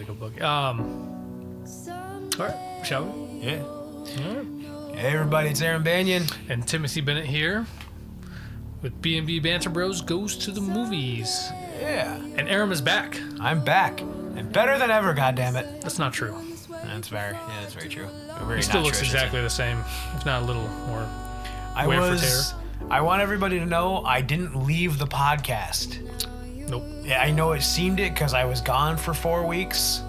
like a book. All right, shall we? Yeah. All right. Hey, everybody, it's Aaron Banyan. And Timothy Bennett here with B&B Banter Bros Goes to the Movies. Yeah. And Aaron is back. I'm back. And better than ever, goddammit. That's not true. That's very true. He still looks exactly the same, if not a little more wear for tear. I want everybody to know I didn't leave the podcast. Nope. Yeah, I know it seemed it because I was gone for 4 weeks.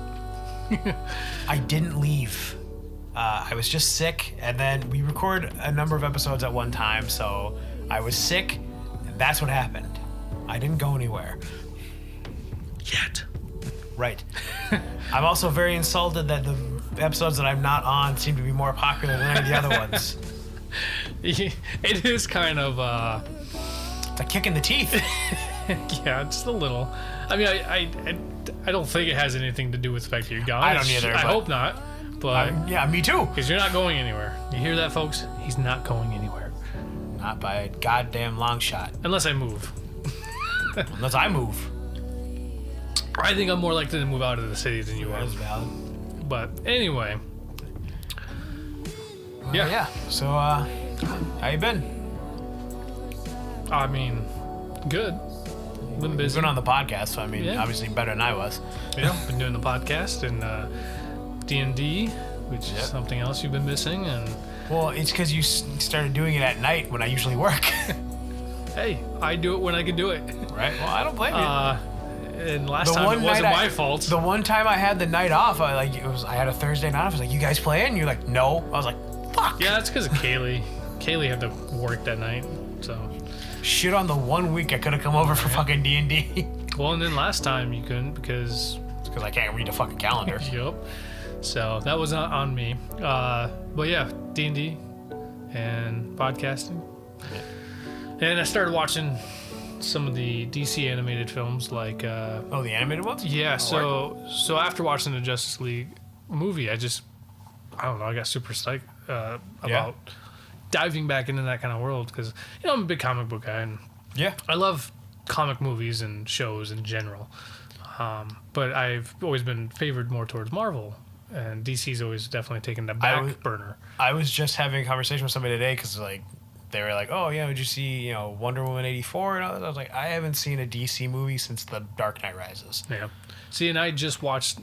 I didn't leave. I was just sick, and then we record a number of episodes at one time, so I was sick, and that's what happened. I didn't go anywhere. Yet. Right. I'm also very insulted that the episodes that I'm not on seem to be more popular than any of the other ones. It is kind of It's a kick in the teeth. yeah, just a little. I mean, I don't think it has anything to do with the fact that you're gone. I don't either. I hope not. But yeah, me too. Because you're not going anywhere. You hear that, folks? He's not going anywhere. Not by a goddamn long shot. Unless I move. Unless I move. I think I'm more likely to move out of the city than you are. That is valid. But anyway. Yeah. So, how you been? I mean, good. Been busy. Been on the podcast, so I mean, Yeah. obviously better than I was. Yeah, been doing the podcast and D&D, which is something else you've been missing. And Well, it's because you started doing it at night when I usually work. hey, I do it when I can do it. Right? Well, I don't blame you. And last time it wasn't my fault. The one time I had the night off, I had a Thursday night off. I was like, "You guys playing?" And you're like, "No." I was like, "Fuck." Yeah, that's because of Kaylee. Kaylee had to work that night, so. Shit on the 1 week I could have come over for fucking D&D. Well, and then last time you couldn't because I can't read a fucking calendar. Yep. So that was not on me. But yeah, D&D and podcasting. Yeah. And I started watching some of the DC animated films, like The animated ones? yeah. So after watching the Justice League movie, I don't know. I got super psyched about diving back into that kind of world because I'm a big comic book guy and I love comic movies and shows in general. But I've always been favored more towards Marvel, and DC's always definitely taken the back burner. I was just having a conversation with somebody today because they were like, "Oh yeah, did you see Wonder Woman 84?" And I was like, "I haven't seen a DC movie since The Dark Knight Rises." Yeah. See, and I just watched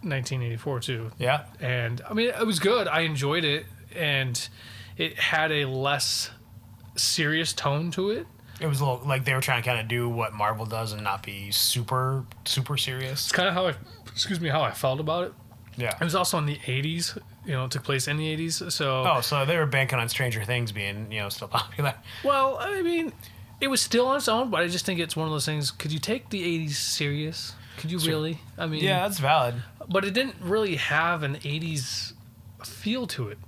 1984 too. Yeah. And I mean, it was good. I enjoyed it, and it had a less serious tone to it. It was a little like they were trying to kind of do what Marvel does and not be super, super serious. It's kind of how I felt about it. Yeah. It was also in the 80s. It took place in the 80s. So. So they were banking on Stranger Things being, still popular. Well, I mean, it was still on its own, but I just think it's one of those things. Could you take the 80s serious? Could you really? I mean. Yeah, that's valid. But it didn't really have an 80s feel to it.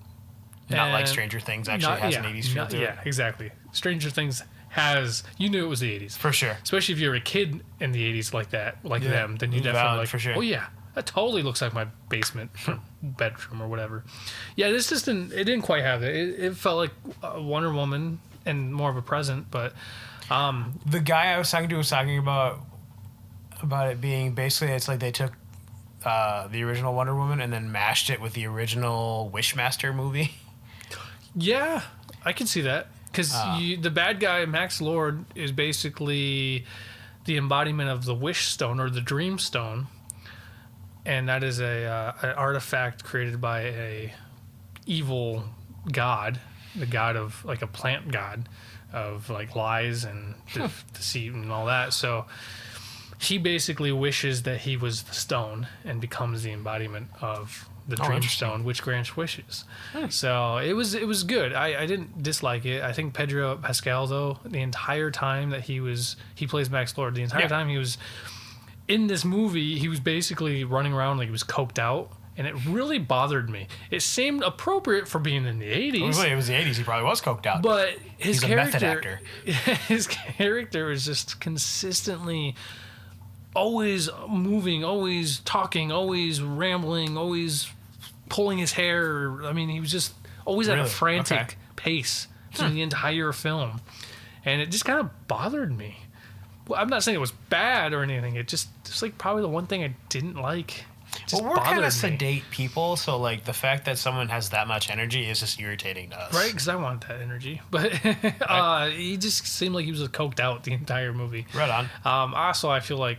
Not like Stranger Things actually has an 80s feel to it. Yeah, exactly. Stranger Things you knew it was the 80s. For sure. Especially if you're a kid in the 80s like that, them, then you definitely for sure. Oh yeah, that totally looks like my basement or bedroom or whatever. Yeah, this just didn't quite have it. It felt like Wonder Woman and more of a present, but the guy I was talking to was talking about it being basically it's like they took the original Wonder Woman and then mashed it with the original Wishmaster movie. Yeah, I can see that. Because the bad guy, Max Lord, is basically the embodiment of the Wish Stone or the Dream Stone. And that is an artifact created by a evil god, the god of, like a plant god of like lies and deceit and all that. So he basically wishes that he was the stone and becomes the embodiment of the Dream Stone, which grants wishes. So it was good. I didn't dislike it. I think Pedro Pascal, though, the entire time that he plays Max Lord, the entire time he was in this movie, he was basically running around like he was coked out, and it really bothered me. It seemed appropriate for being in the 80s. Well, it was the 80s. He probably was coked out. But his character, a method actor. His character was just consistently always moving, always talking, always rambling, always pulling his hair. I mean, he was just always at a frantic pace through the entire film. And it just kind of bothered me. Well, I'm not saying it was bad or anything. It just like probably the one thing I didn't like. just we're kind bothered of me. sedate people, so like the fact that someone has that much energy is just irritating to us. Right, because I want that energy. But he just seemed like he was coked out the entire movie. Right on. Also, I feel like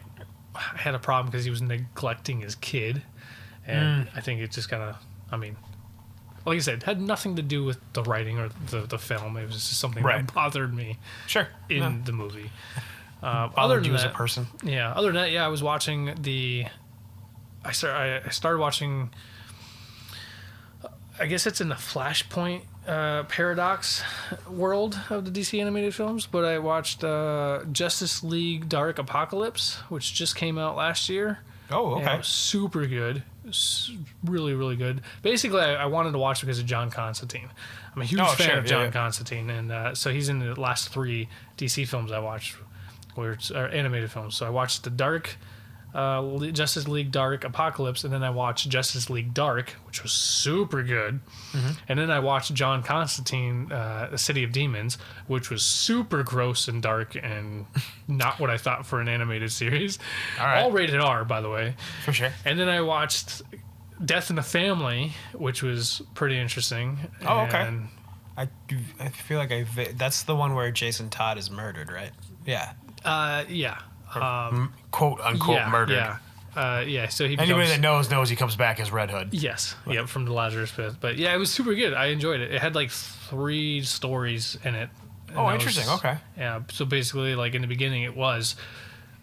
I had a problem because he was neglecting his kid. And I think it just kind of, I mean, like I said, it had nothing to do with the writing or the film. It was just something that bothered me in the movie. Other than that, that, as a person. Yeah, other than that, I was watching I started watching, I guess it's in the Flashpoint paradox world of the DC animated films, but I watched Justice League Dark Apocalypse, which just came out last year. Oh, okay. And it was super good. Really, really good. Basically, I wanted to watch it because of John Constantine. I'm a huge fan of John Constantine, and so he's in the last 3 DC films I watched, which are animated films. So I watched the Dark Justice League Dark Apocalypse, and then I watched Justice League Dark, which was super good. And then I watched John Constantine, The City of Demons, which was super gross and dark and not what I thought for an animated series. All rated R, by the way. For sure. And then I watched Death in the Family, which was pretty interesting. Oh, okay. I feel like that's the one where Jason Todd is murdered, right? Yeah. Yeah. Quote unquote murdered. Yeah. So anybody that knows he comes back as Red Hood. Yes. Right. Yep. From the Lazarus Pit. But yeah, it was super good. I enjoyed it. It had like 3 stories in it. Oh, interesting. Okay. Yeah. So basically, like in the beginning, it was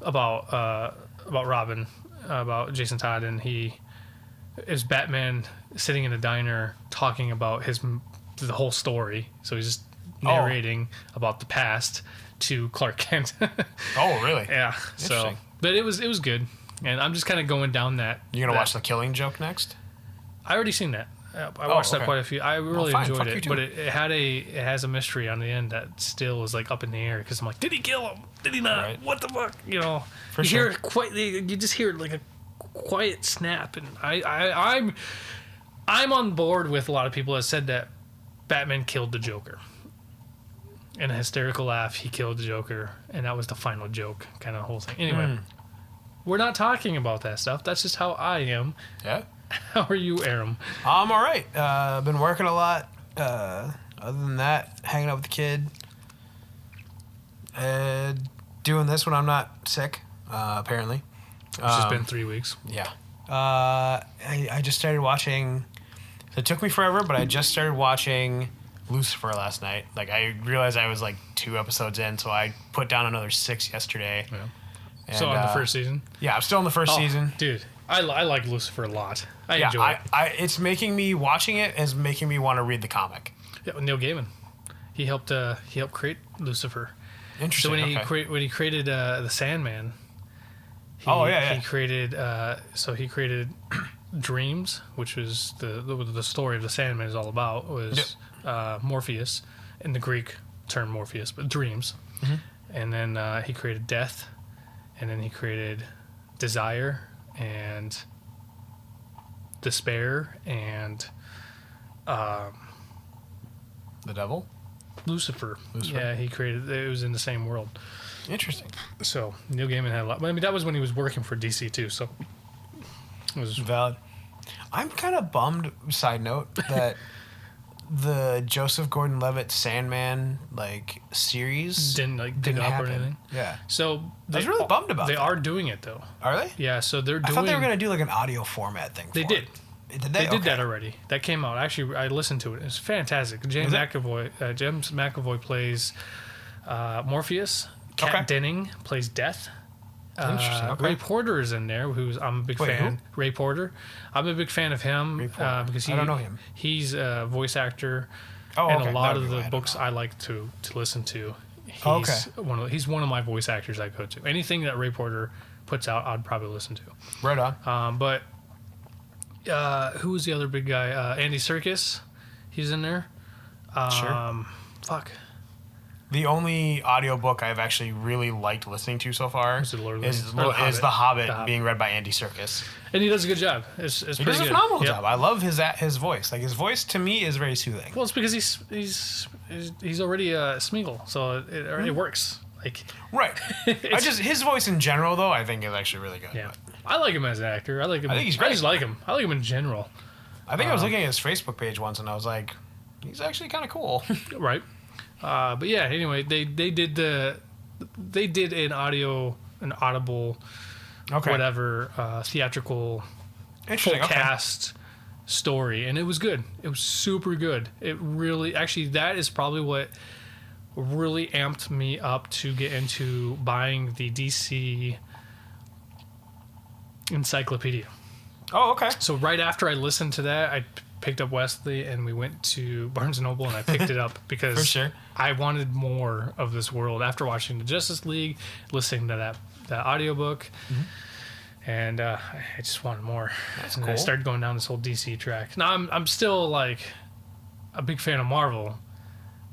about Robin, about Jason Todd, and he is Batman sitting in a diner talking about the whole story. So he's just narrating about the past to Clark Kent. Oh, really? Yeah. So, but it was good, and I'm just kind of going down that. You're gonna watch The Killing Joke next? I already seen that. I watched that quite a few. I really enjoyed it, but it has a mystery on the end that still is like up in the air because I'm like, did he kill him? Did he not? Right. What the fuck? You know, you just hear like a quiet snap, and I'm on board with a lot of people that said that Batman killed the Joker. In a hysterical laugh, he killed the Joker, and that was the final joke, kind of whole thing. Anyway, we're not talking about that stuff. That's just how I am. Yeah. How are you, Aram? I'm all right. I've been working a lot. Other than that, hanging out with the kid. Doing this when I'm not sick, apparently. It's just been 3 weeks. Yeah. I just started watching... So it took me forever, but I just started watching Lucifer last night. Like, I realized I was like 2 episodes in, so I put down another 6 yesterday. Yeah. And, so on the first season? Yeah, I'm still in the first season. Dude, I like Lucifer a lot. I enjoy it. It's making me, watching it is making me want to read the comic. Yeah, Neil Gaiman. He helped create Lucifer. Interesting. So when he created the Sandman, he created he created Dreams, which was the story of the Sandman is all about, was Morpheus, in the Greek term Morpheus, but dreams. Mm-hmm. And then he created Death, and then he created Desire and Despair and the Devil? Lucifer. Yeah, he created it. Was in the same world. Interesting. So Neil Gaiman had a lot. I mean, that was when he was working for DC too. So it was valid. I'm kind of bummed. Side note that the Joseph Gordon-Levitt Sandman series didn't happen. Or anything. Yeah. So I was really bummed about. They are doing it though. Are they? Yeah. So they're doing. I thought they were gonna do like an audio format thing. They did. Did they? They did that already. That came out. Actually, I listened to it. It's fantastic. James McAvoy plays Morpheus. Kat Denning plays Death. Interesting. Okay. Ray Porter is in there, I'm a big fan. Who? Ray Porter. I'm a big fan of him because I don't know him. He's a voice actor. Oh, and okay. a lot of the books I like to listen to. He's one of my voice actors I go to. Anything that Ray Porter puts out, I'd probably listen to. Right on. But who was the other big guy? Andy Serkis. He's in there. Sure. Fuck. The only audiobook I've actually really liked listening to so far is The Hobbit being read by Andy Serkis. And he does a good job. He does a phenomenal job. I love his voice. His voice to me is very soothing. Well, it's because he's already a Smeagol, so it works. Right. His voice in general though I think is actually really good. Yeah. I like him as an actor. I like him. I think he's great. I just like him. I like him in general. I think I was looking at his Facebook page once, and I was like, he's actually kind of cool. Right. But yeah. Anyway, they did an audible, whatever theatrical full cast story, and it was good. It was super good. It really, actually, that is probably what really amped me up to get into buying the DC encyclopedia. Oh, okay. So right after I listened to that, I picked up Wesley and we went to Barnes & Noble and I picked it up because For sure. I wanted more of this world after watching the Justice League, listening to that audiobook. Mm-hmm. And I just wanted more. That's and cool. I started going down this whole DC track. Now I'm still like a big fan of Marvel,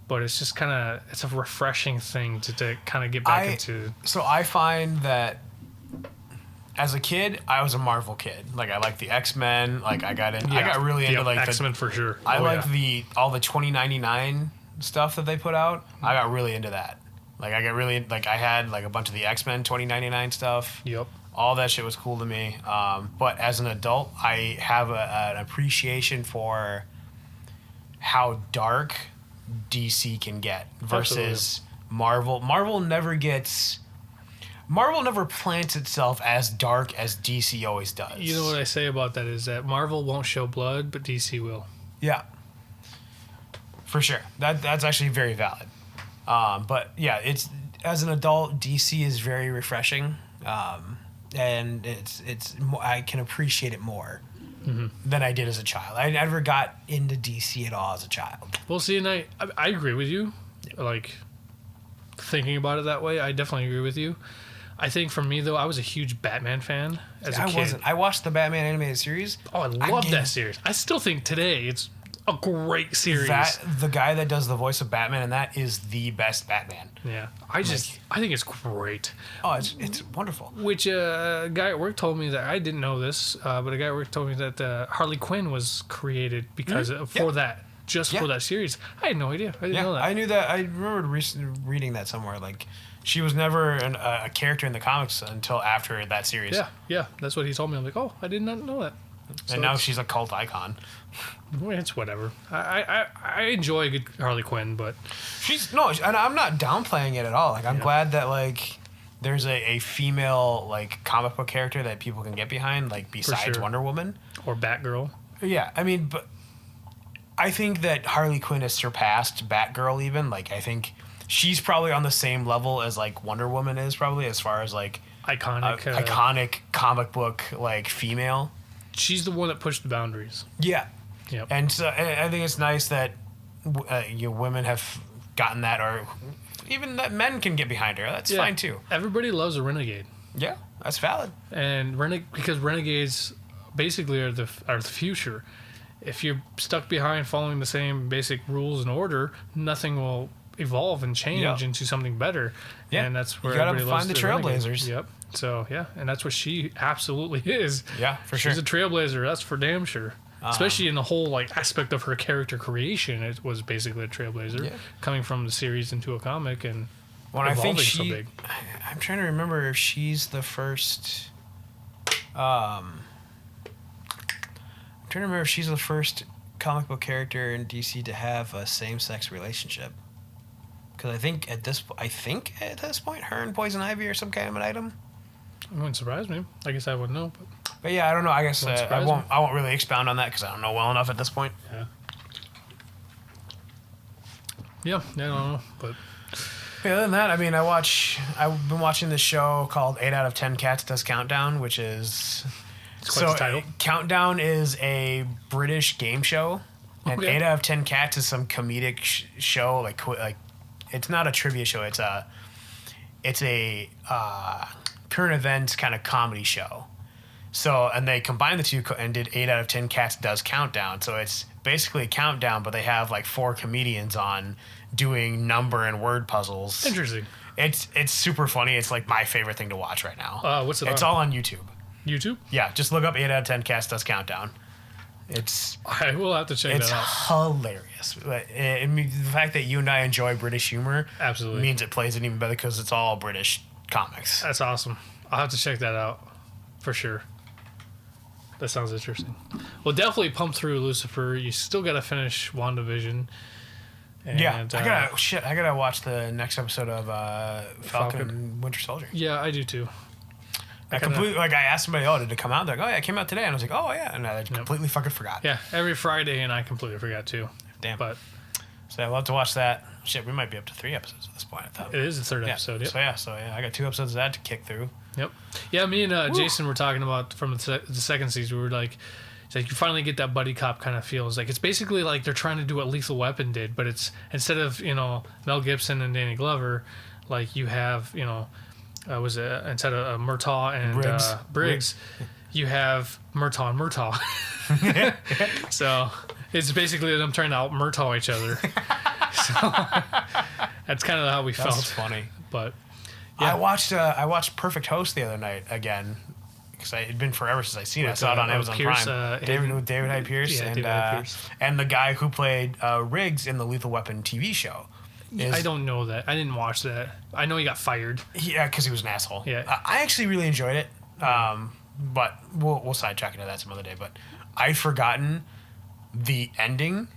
but it's just it's a refreshing thing to kind of get back into. So I find that as a kid, I was a Marvel kid. Like I liked the X-Men. Like I got really into like X-Men for sure. I liked all the 2099 stuff that they put out. I got really into that. Like I got really I had like a bunch of the X-Men 2099 stuff. Yep. All that shit was cool to me. But as an adult, I have an appreciation for how dark DC can get versus Marvel. Marvel never plants itself as dark as DC always does. You know what I say about that is that Marvel won't show blood, but DC will. Yeah. For sure. That's actually very valid. But yeah, it's as an adult, DC is very refreshing. And it's I can appreciate it more than I did as a child. I never got into DC at all as a child. Well, see, and I agree with you. Like, thinking about it that way, I definitely agree with you. I think for me, though, I was a huge Batman fan as a kid. I wasn't. I watched the Batman animated series. Oh, I love that series. I still think today it's a great series. The guy that does the voice of Batman, and that is the best Batman. Yeah, I think it's great. Oh, it's wonderful. Which a guy at work told me that I didn't know this, but a guy at work told me that Harley Quinn was created because for that series. I had no idea. I didn't know that. I knew that. I remember reading that somewhere. Like, she was never a character in the comics until after that series. Yeah, that's what he told me. I'm like, oh, I did not know that. And now she's a cult icon. It's whatever. I enjoy a good Harley Quinn, but and I'm not downplaying it at all. Like, I'm glad that like there's a female like comic book character that people can get behind, like besides Wonder Woman or Batgirl. Yeah, I mean, but I think that Harley Quinn has surpassed Batgirl even. Like, I think she's probably on the same level as like Wonder Woman is probably as far as like iconic comic book like female. She's the one that pushed the boundaries. Yeah. Yep. And so I think it's nice that women have gotten that, or even that men can get behind her. That's fine too. Everybody loves a renegade. Yeah, that's valid. And because renegades basically are the future. If you're stuck behind following the same basic rules and order, nothing will evolve and change into something better. Yeah. And that's where everybody loves the trailblazers. Yep. So, yeah, and that's what she absolutely is. Yeah, for sure. She's a trailblazer, that's for damn sure. Especially in the whole like aspect of her character creation, it was basically a trailblazer coming from the series into a comic and evolving so big. I'm trying to remember if she's the first. I'm trying to remember if she's the first comic book character in DC to have a same-sex relationship. Because I think at this point, her and Poison Ivy are some kind of an item. It wouldn't surprise me. I guess I wouldn't know, but yeah, I don't know. I guess I won't really expound on that because I don't know well enough at this point. Yeah, I don't know. But other than that, I mean, I've been watching this show called 8 out of 10 Cats Does Countdown, which is quite the title. Countdown is a British game show, and 8 out of 10 Cats is some comedic show. Like it's not a trivia show. It's a current events kind of comedy show. So, and they combined the two and did 8 out of 10 Cats Does Countdown. So it's basically a countdown, but they have like 4 comedians on doing number and word puzzles. Interesting. It's super funny. It's like my favorite thing to watch right now. What's it It's all on YouTube. YouTube? Yeah, just look up 8 out of 10 Cats Does Countdown. I will have to check that out. It's hilarious. The fact that you and I enjoy British humor absolutely means it plays it even better because it's all British comics. That's awesome. I'll have to check that out. for sure. That sounds interesting. Well, definitely pump through Lucifer. You still got to finish WandaVision. And, I gotta watch the next episode of Falcon and Winter Soldier. Yeah, I do too. I asked somebody, did it come out? They're like, it came out today. And I was like, and I completely fucking forgot. Yeah, every Friday, and I completely forgot too. Damn. But so I'll have to watch that. Shit, we might be up to 3 episodes at this point. I thought. It is the 3rd episode. Yep. So I got 2 episodes of that to kick through. Yep. Yeah, me and Jason were talking about from the second season. We were like, it's like you finally get that buddy cop kind of feel. It's like it's basically like they're trying to do what Lethal Weapon did, but it's instead of Mel Gibson and Danny Glover, like you have instead of Murtaugh and Briggs, you have Murtaugh and Murtaugh. So it's basically them trying to out Murtaugh each other. So that's kind of how we felt. That's funny. But yeah. I watched Perfect Host the other night again. Because it had been forever since I seen it. I saw it on Amazon Prime. David Hyde Pierce, and the guy who played Riggs in the Lethal Weapon TV show. I don't know that. I didn't watch that. I know he got fired. Yeah, because he was an asshole. Yeah, I actually really enjoyed it. But we'll sidetrack into that some other day. But I'd forgotten the ending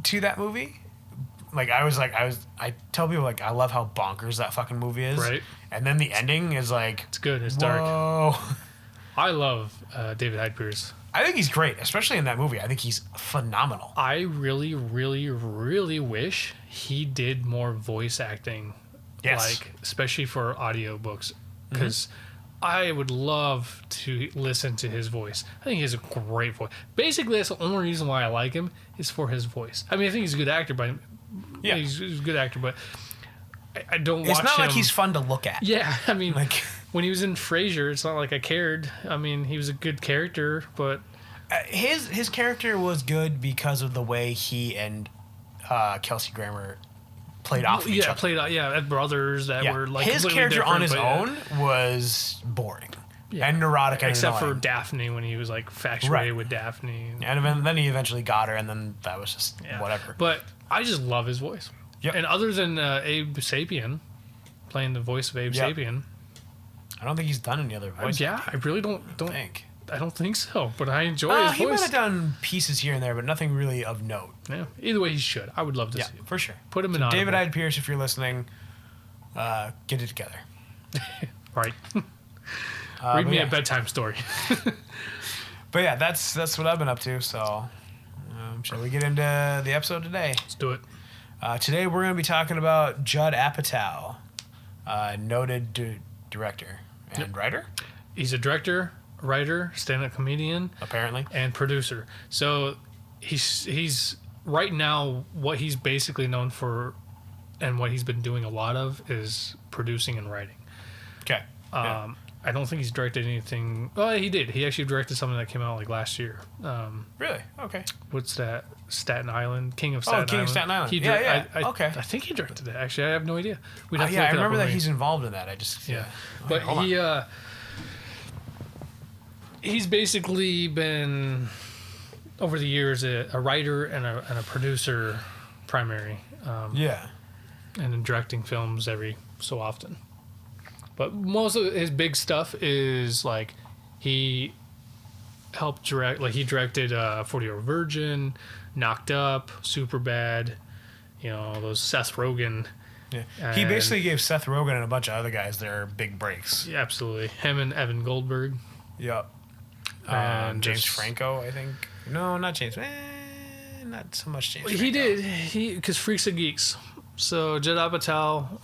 to that movie. I tell people I love how bonkers that fucking movie is. Right. And then the ending is it's good. It's whoa. dark. I love David Hyde Pierce. I think he's great, especially in that movie. I think he's phenomenal. I really, really, really wish he did more voice acting. Yes. Especially for audiobooks. Because I would love to listen to his voice. I think he has a great voice. Basically, that's the only reason why I like him is for his voice. I mean, I think he's a good actor, but he's a good actor, but I don't watch him. It's not like he's fun to look at. Yeah, I mean, when he was in Frasier, it's not like I cared. I mean, he was a good character, but his character was good because of the way he and Kelsey Grammer played off of each other. As brothers that were like his character on his own was boring and neurotic, except and for Daphne when he was like infatuated with Daphne, and then he eventually got her, and then that was just whatever. But I just love his voice. Yep. And other than Abe Sapien playing the voice of Abe Sapien, I don't think he's done any other voices. I really don't think. I don't think so, but I enjoy his voice. He might have done pieces here and there, but nothing really of note. Yeah. Either way, he should. I would love to see him. For sure. Put him in Audible. David Hyde Pierce, if you're listening, get it together. Right. Read me a bedtime story. But yeah, that's what I've been up to. So, shall we get into the episode today? Let's do it. Today we're going to be talking about Judd Apatow, noted director and writer. He's a director, writer, stand-up comedian, apparently, and producer. So he's right now what he's basically known for, and what he's been doing a lot of is producing and writing. Okay. I don't think he's directed anything. Oh, he did. He actually directed something that came out like last year. Really? Okay. What's that? Staten Island, King of Staten Island. King of Staten Island. Okay. I think he directed that. Actually, I have no idea. We'd have to look I remember that he's involved in that. But he's basically been over the years a writer and a producer primary. And then directing films every so often. But most of his big stuff is like he helped direct, like he directed 40-Year-Old Virgin, Knocked Up, Superbad, those Seth Rogan. Yeah. He basically gave Seth Rogen and a bunch of other guys their big breaks. Yeah, absolutely. Him and Evan Goldberg. Yep. And James Franco, I think. No, not James. Not so much James Franco. He did. Because Freaks and Geeks. So Judd Apatow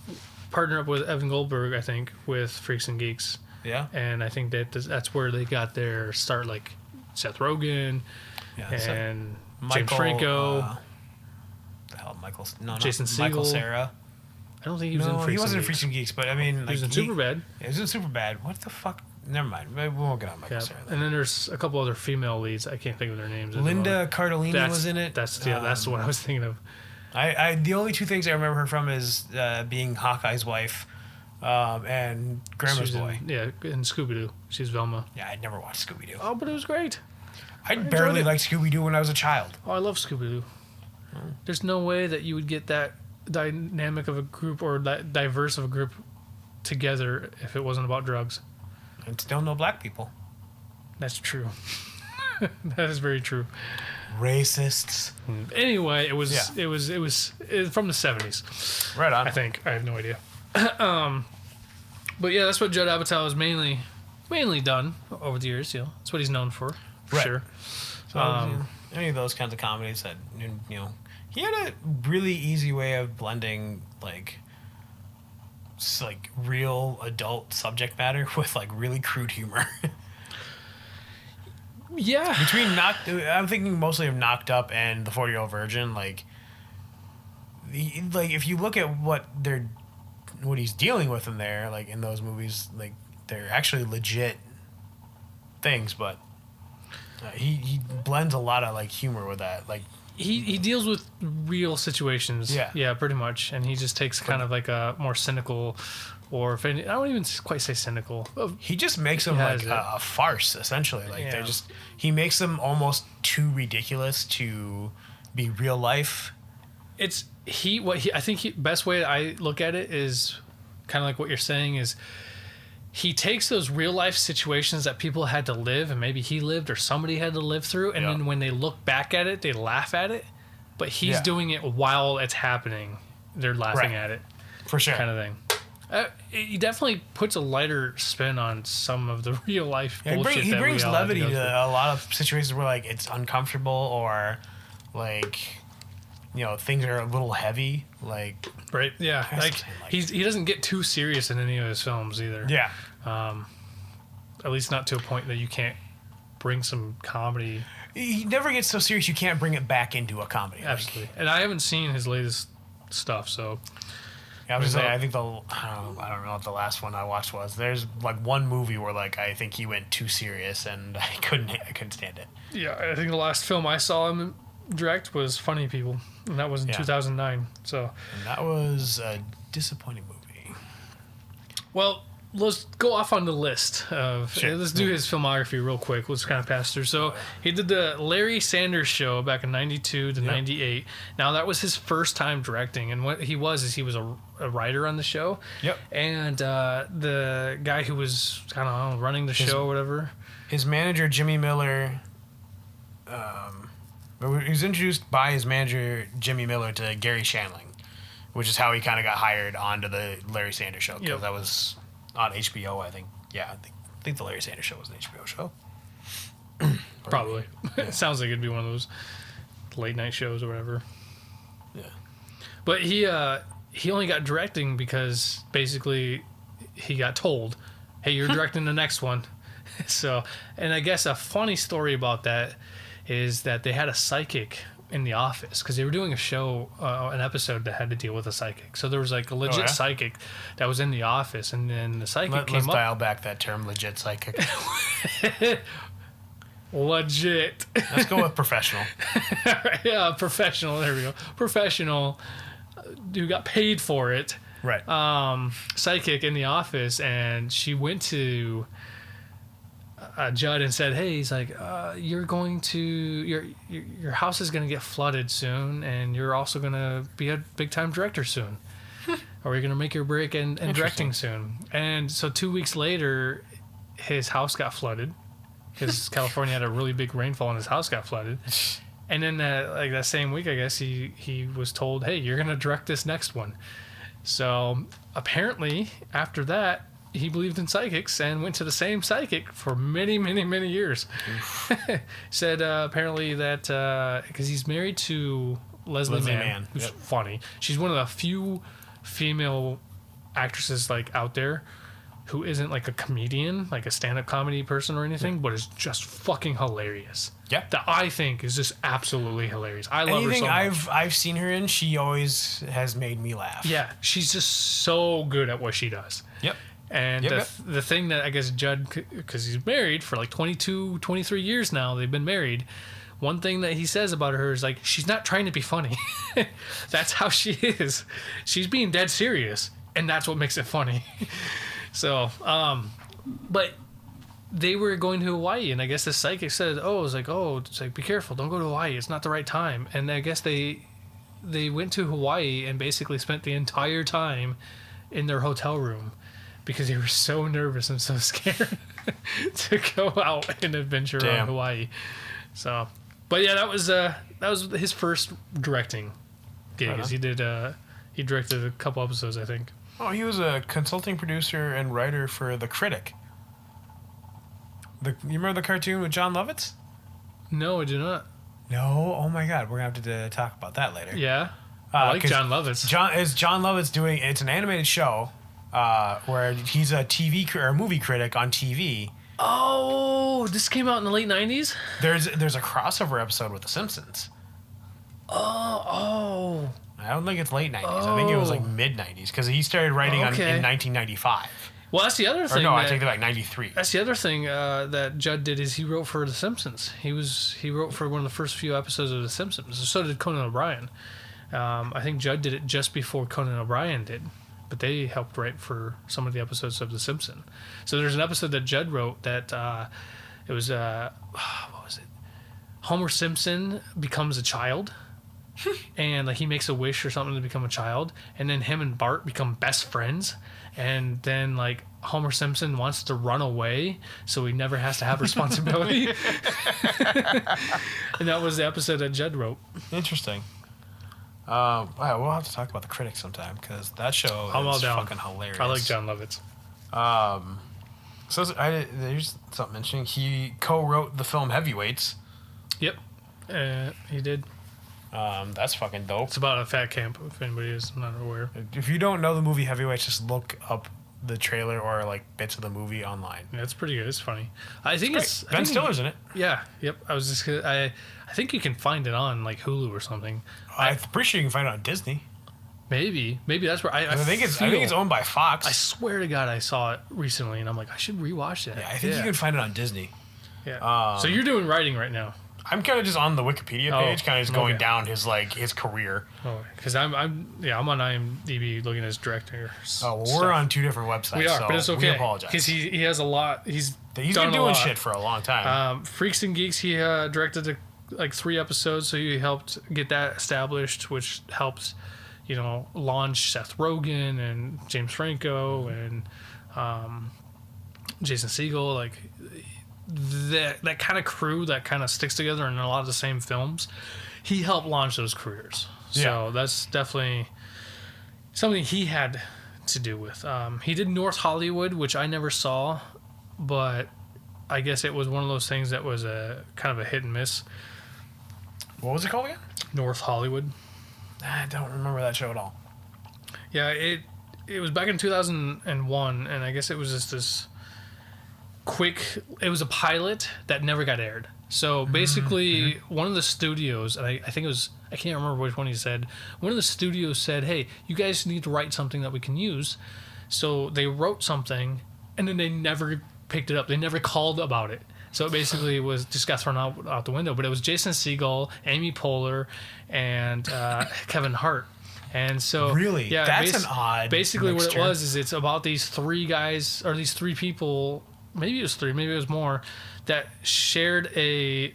partnered up with Evan Goldberg, I think, with Freaks and Geeks. Yeah. And I think that's where they got their start, like Seth Rogen and James Franco. The hell, Jason Segel. Michael Cera. I don't think he was in Freaks and Geeks. He wasn't in Freaks and Geeks, but I mean... He was in Superbad. Yeah, he was in Superbad. What the fuck? Never mind. We won't get on Michael Cera. And then there's a couple other female leads. I can't think of their names. Linda Cardellini was in it. That's the one I was thinking of. The only two things I remember her from is being Hawkeye's wife and Grandma's Boy. In Scooby-Doo. She's Velma. Yeah, I'd never watched Scooby-Doo. Oh, but it was great. I barely liked Scooby-Doo when I was a child. Oh, I love Scooby-Doo. Oh. There's no way that you would get that dynamic of a group or that diverse of a group together if it wasn't about drugs. And still no black people. That's true. That is very true. Racists. Anyway, it was from the 70s. Right on. I think. I have no idea. But yeah, that's what Judd Apatow has mainly done over the years. That's what he's known for sure. So, any of those kinds of comedies that, he had a really easy way of blending like real adult subject matter with like really crude humor. Yeah. I'm thinking mostly of Knocked Up and The 40-Year-Old Virgin. Like if you look at what he's dealing with in there, like in those movies, like they're actually legit things, but he blends a lot of like humor with that. Like he deals with real situations. Yeah, pretty much, and he just takes kind of like a more cynical, or if any, I don't even quite say cynical. He just makes them like a farce, essentially. Like he makes them almost too ridiculous to be real life. I think best way I look at it is kind of like what you're saying is he takes those real life situations that people had to live and maybe he lived or somebody had to live through, and then when they look back at it, they laugh at it, but he's doing it while it's happening. They're laughing at it. For sure. Kind of thing. He definitely puts a lighter spin on some of the real life bullshit. He brings levity to a lot of situations where like it's uncomfortable or like things are a little heavy. Like right, yeah. Like he doesn't get too serious in any of his films either. Yeah. At least not to a point that you can't bring some comedy. He never gets so serious you can't bring it back into a comedy. Absolutely. And I haven't seen his latest stuff, so. Yeah, I was gonna say, I think I don't know what the last one I watched was. There's like one movie where like I think he went too serious and I couldn't stand it. Yeah, I think the last film I saw him direct was Funny People, and that was in 2009. So. And that was a disappointing movie. Well, let's go off on the list of. Let's do his filmography real quick. Let's kind of pass through. So he did the Larry Sanders Show back in '92 to '98. Now that was his first time directing, and what he was a writer on the show. Yep. And the guy who was kind of running the show, or whatever. His manager Jimmy Miller. He was introduced by his manager Jimmy Miller to Gary Shandling, which is how he kind of got hired onto the Larry Sanders Show, because that was on HBO, I think. Yeah, I think the Larry Sanders Show was an HBO show. Probably. It sounds like it'd be one of those late night shows or whatever. Yeah. But he only got directing because basically he got told, hey, you're directing the next one. So, and I guess a funny story about that is that they had a psychic in the office because they were doing a show, an episode that had to deal with a psychic. So there was like a legit psychic that was in the office, and then the psychic came up. Let's dial back that term, legit psychic. Legit. Let's go with professional. Yeah, professional. There we go. Professional who got paid for it. Right. Psychic in the office, and she went to Judd and said, hey, he's like, you're going to, your house is going to get flooded soon, and you're also going to be a big-time director soon. Or you're going to make your break in directing soon. And so 2 weeks later, his house got flooded because California had a really big rainfall and his house got flooded. And then that same week, I guess, he was told, hey, you're going to direct this next one. So apparently, after that, he believed in psychics and went to the same psychic for many, many, many years. Said apparently that because he's married to Leslie Mann, who's funny. She's one of the few female actresses like out there who isn't like a comedian, like a stand-up comedy person or anything, but is just fucking hilarious. Yeah, that I think is just absolutely hilarious. I love her so much. Anything I've seen her in, she always has made me laugh. Yeah, she's just so good at what she does. Yep. And the thing that I guess Judd, because he's married for like 22, 23 years now, they've been married. One thing that he says about her is like, she's not trying to be funny. That's how she is. She's being dead serious, and that's what makes it funny. So, but they were going to Hawaii, and I guess the psychic said, it's like, be careful, don't go to Hawaii. It's not the right time. And I guess they went to Hawaii and basically spent the entire time in their hotel room, because they were so nervous and so scared. to go out and adventure around Hawaii. So, but yeah, that was his first directing gig. Right. He directed a couple episodes, I think. Oh, he was a consulting producer and writer for The Critic. You remember the cartoon with Jon Lovitz? No, I do not. No? Oh my God, we're gonna have to talk about that later. Yeah, I like Jon Lovitz. Jon Lovitz doing? It's an animated show where he's a TV or a movie critic on TV. Oh, this came out in the late 90s? There's a crossover episode with The Simpsons. Oh. I don't think it's late 90s. I think it was like mid 90s because he started writing in 1995. Well, that's the other thing. Or no, I think they're like 93. That's the other thing that Judd did is he wrote for The Simpsons. He wrote for one of the first few episodes of The Simpsons. So did Conan O'Brien. I think Judd did it just before Conan O'Brien did. But they helped write for some of the episodes of The Simpsons. So there's an episode that Judd wrote that it was, what was it? Homer Simpson becomes a child. And like he makes a wish or something to become a child. And then him and Bart become best friends. And then like Homer Simpson wants to run away so he never has to have responsibility. And that was the episode that Judd wrote. Interesting. We'll have to talk about The Critic sometime because that show is fucking hilarious. I like Jon Lovitz. So there's something interesting. He co-wrote the film Heavyweights. Yep, he did. That's fucking dope. It's about a fat camp, if anybody is not aware. If you don't know the movie Heavyweights, just look up the trailer or like bits of the movie online. Yeah, it's pretty good. It's funny. I think it's Ben Stiller's in it. Yeah. Yep. I think you can find it on like Hulu or something. I'm pretty sure you can find it on Disney. Maybe that's where I think it's owned by Fox. I swear to God, I saw it recently, and I'm like, I should rewatch it. Yeah, I think you can find it on Disney. Yeah. So you're doing writing right now. I'm kind of just on the Wikipedia page, kind of just going down his career. Oh, because I'm on IMDb looking at his director. Oh, well, we're on two different websites. We are, so but it's okay. We apologize because he has a lot. He's been doing shit for a long time. Freaks and Geeks, he directed like 3 episodes, so he helped get that established, which helped, launch Seth Rogan and James Franco and Jason Segel, like. That kind of crew that kind of sticks together in a lot of the same films, he helped launch those careers. So that's definitely something he had to do with. He did North Hollywood, which I never saw, but I guess it was one of those things that was a kind of a hit and miss. What was it called again? North Hollywood. I don't remember that show at all. Yeah, it was back in 2001, and I guess it was just this it was a pilot that never got aired. So basically, one of the studios, and I think it was, I can't remember which one he said, one of the studios said, hey, you guys need to write something that we can use. So they wrote something, and then they never picked it up. They never called about it. So it basically just got thrown out the window. But it was Jason Segel, Amy Poehler, and Kevin Hart. And so really, yeah, that's an odd. Basically, mixture. What it was is it's about these 3 guys or these 3 people. Maybe it was 3, maybe it was more, that shared a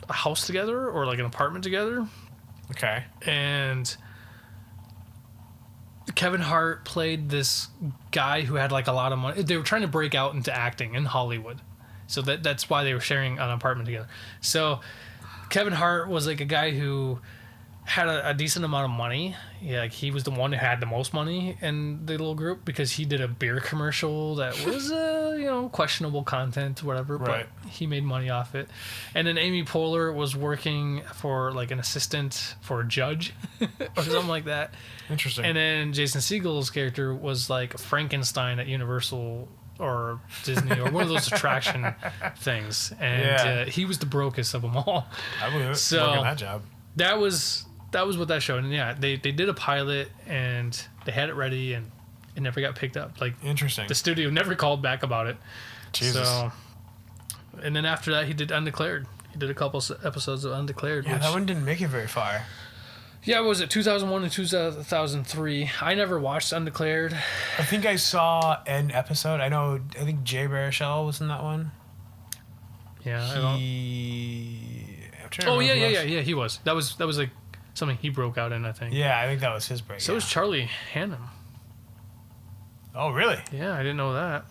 house together or like an apartment together. Okay. And Kevin Hart played this guy who had like a lot of money. They were trying to break out into acting in Hollywood. So that's why they were sharing an apartment together. So Kevin Hart was like a guy who had a decent amount of money. Yeah, like he was the one who had the most money in the little group because he did a beer commercial that was questionable content, whatever. Right. But he made money off it. And then Amy Poehler was working for like an assistant for a judge or something like that. Interesting. And then Jason Segel's character was like Frankenstein at Universal or Disney or one of those attraction things. And he was the brokest of them all. I believe it. So working that job. That was what that showed. And yeah, they did a pilot and they had it ready and it never got picked up. Like, interesting. The studio never called back about it. Jesus. So, and then after that, he did Undeclared. He did a couple episodes of Undeclared. Yeah, that one didn't make it very far. Yeah, was it 2001 and 2003? I never watched Undeclared. I think I saw an episode. I think Jay Baruchel was in that one. Yeah, yeah, he was. That was like something he broke out in, I think. Yeah, I think that was his break. So was Charlie Hannum. Oh, really? Yeah, I didn't know that.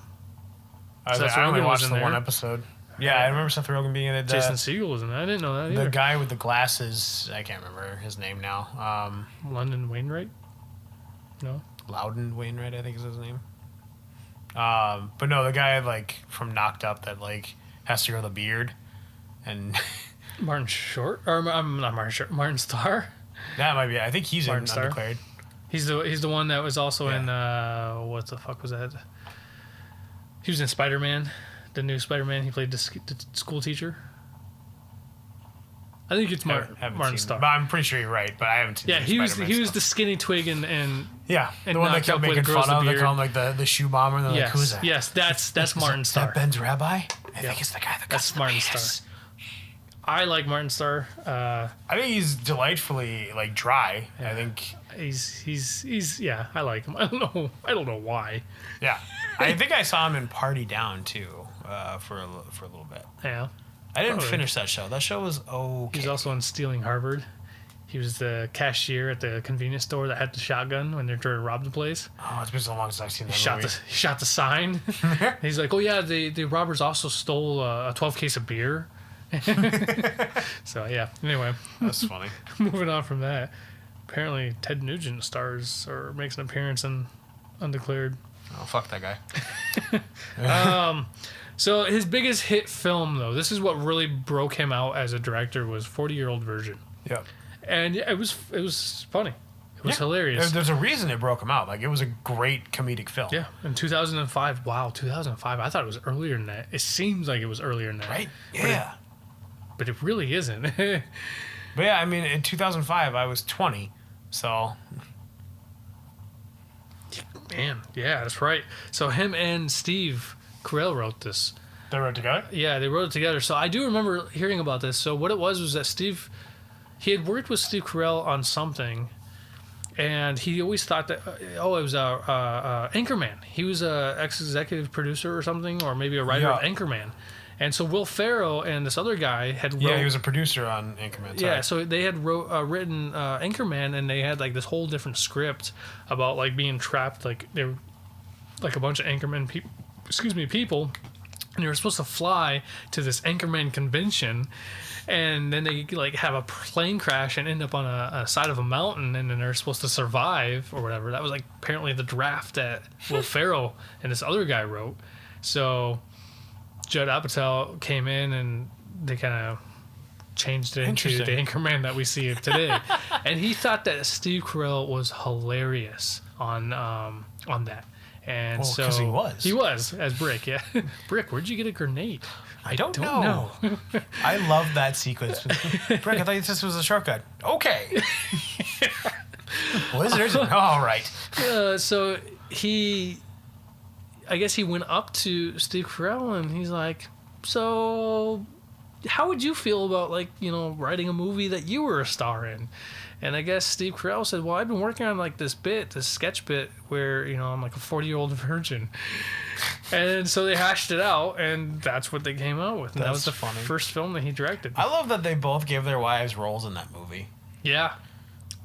I only watched the one episode. Yeah, I remember Seth Rogen being in it. Jason Segel was in it. I didn't know that either. The guy with the glasses, I can't remember his name now. London Wainwright? No? Loudon Wainwright, I think is his name. But no, the guy like from Knocked Up that like has to grow the beard. And Martin Short? Or I'm not Martin Short. Martin Starr? That might be. I think he's Martin in Starr. Undeclared. He's the one that was also in what the fuck was that? He was in Spider-Man, the new Spider-Man. He played the school teacher. I think it's Martin Starr. But I'm pretty sure you're right. But I haven't seen. Yeah, he was the skinny twig and yeah, the one that kept making fun of. They call him like the shoe bomber. And yes, like, who's that? Yes, that's Martin Starr. Is that Ben's rabbi? I think it's the guy that that's Martin Starr. I like Martin Starr. I think he's delightfully like dry. Yeah. I think he's yeah. I like him. I don't know why. Yeah, I think I saw him in Party Down too for a little bit. Yeah, I didn't finish that show. That show was okay. He's also in Stealing Harvard. He was the cashier at the convenience store that had the shotgun when they're trying to rob the place. Oh, it's been so long since I've seen that movie. He shot the sign. He's like, oh yeah, the robbers also stole a 12 case of beer. So yeah. Anyway, that's funny. Moving on from that, apparently Ted Nugent stars or makes an appearance in Undeclared. Oh fuck that guy. So his biggest hit film though, this is what really broke him out as a director, was 40-Year-Old Virgin. Yep. And it was funny. It was hilarious. There's a reason it broke him out. Like it was a great comedic film. Yeah. In 2005. Wow, 2005. I thought it was earlier than that. It seems like it was earlier than that. Right? Yeah. But it really isn't. But yeah, I mean, in 2005, I was 20, so. Man, yeah, that's right. So him and Steve Carell wrote this. They wrote it together? Yeah, they wrote it together. So I do remember hearing about this. So what it was that he had worked with Steve Carell on something, and he always thought that, it was Anchorman. He was a ex-executive producer or something, or maybe a writer of Anchorman. And so Will Ferrell and this other guy had he was a producer on Anchorman. Yeah, so they had written Anchorman, and they had like this whole different script about like being trapped, like they were like a bunch of Anchorman people, and they were supposed to fly to this Anchorman convention, and then they like have a plane crash and end up on a side of a mountain, and then they're supposed to survive or whatever. That was like apparently the draft that Will Ferrell and this other guy wrote. So Judd Apatow came in and they kind of changed it into the Anchorman that we see today. And he thought that Steve Carell was hilarious on that. And because he was as Brick. Yeah. Brick, where'd you get a grenade? I don't know. I love that sequence. Brick, I thought this was a shortcut. Okay. Wizards. All right. So I guess he went up to Steve Carell and he's like, so how would you feel about like, writing a movie that you were a star in? And I guess Steve Carell said, well, I've been working on like this sketch bit where, I'm like a 40-year-old virgin. And so they hashed it out, and that's what they came out with. And that was the first film that he directed. I love that they both gave their wives roles in that movie. Yeah.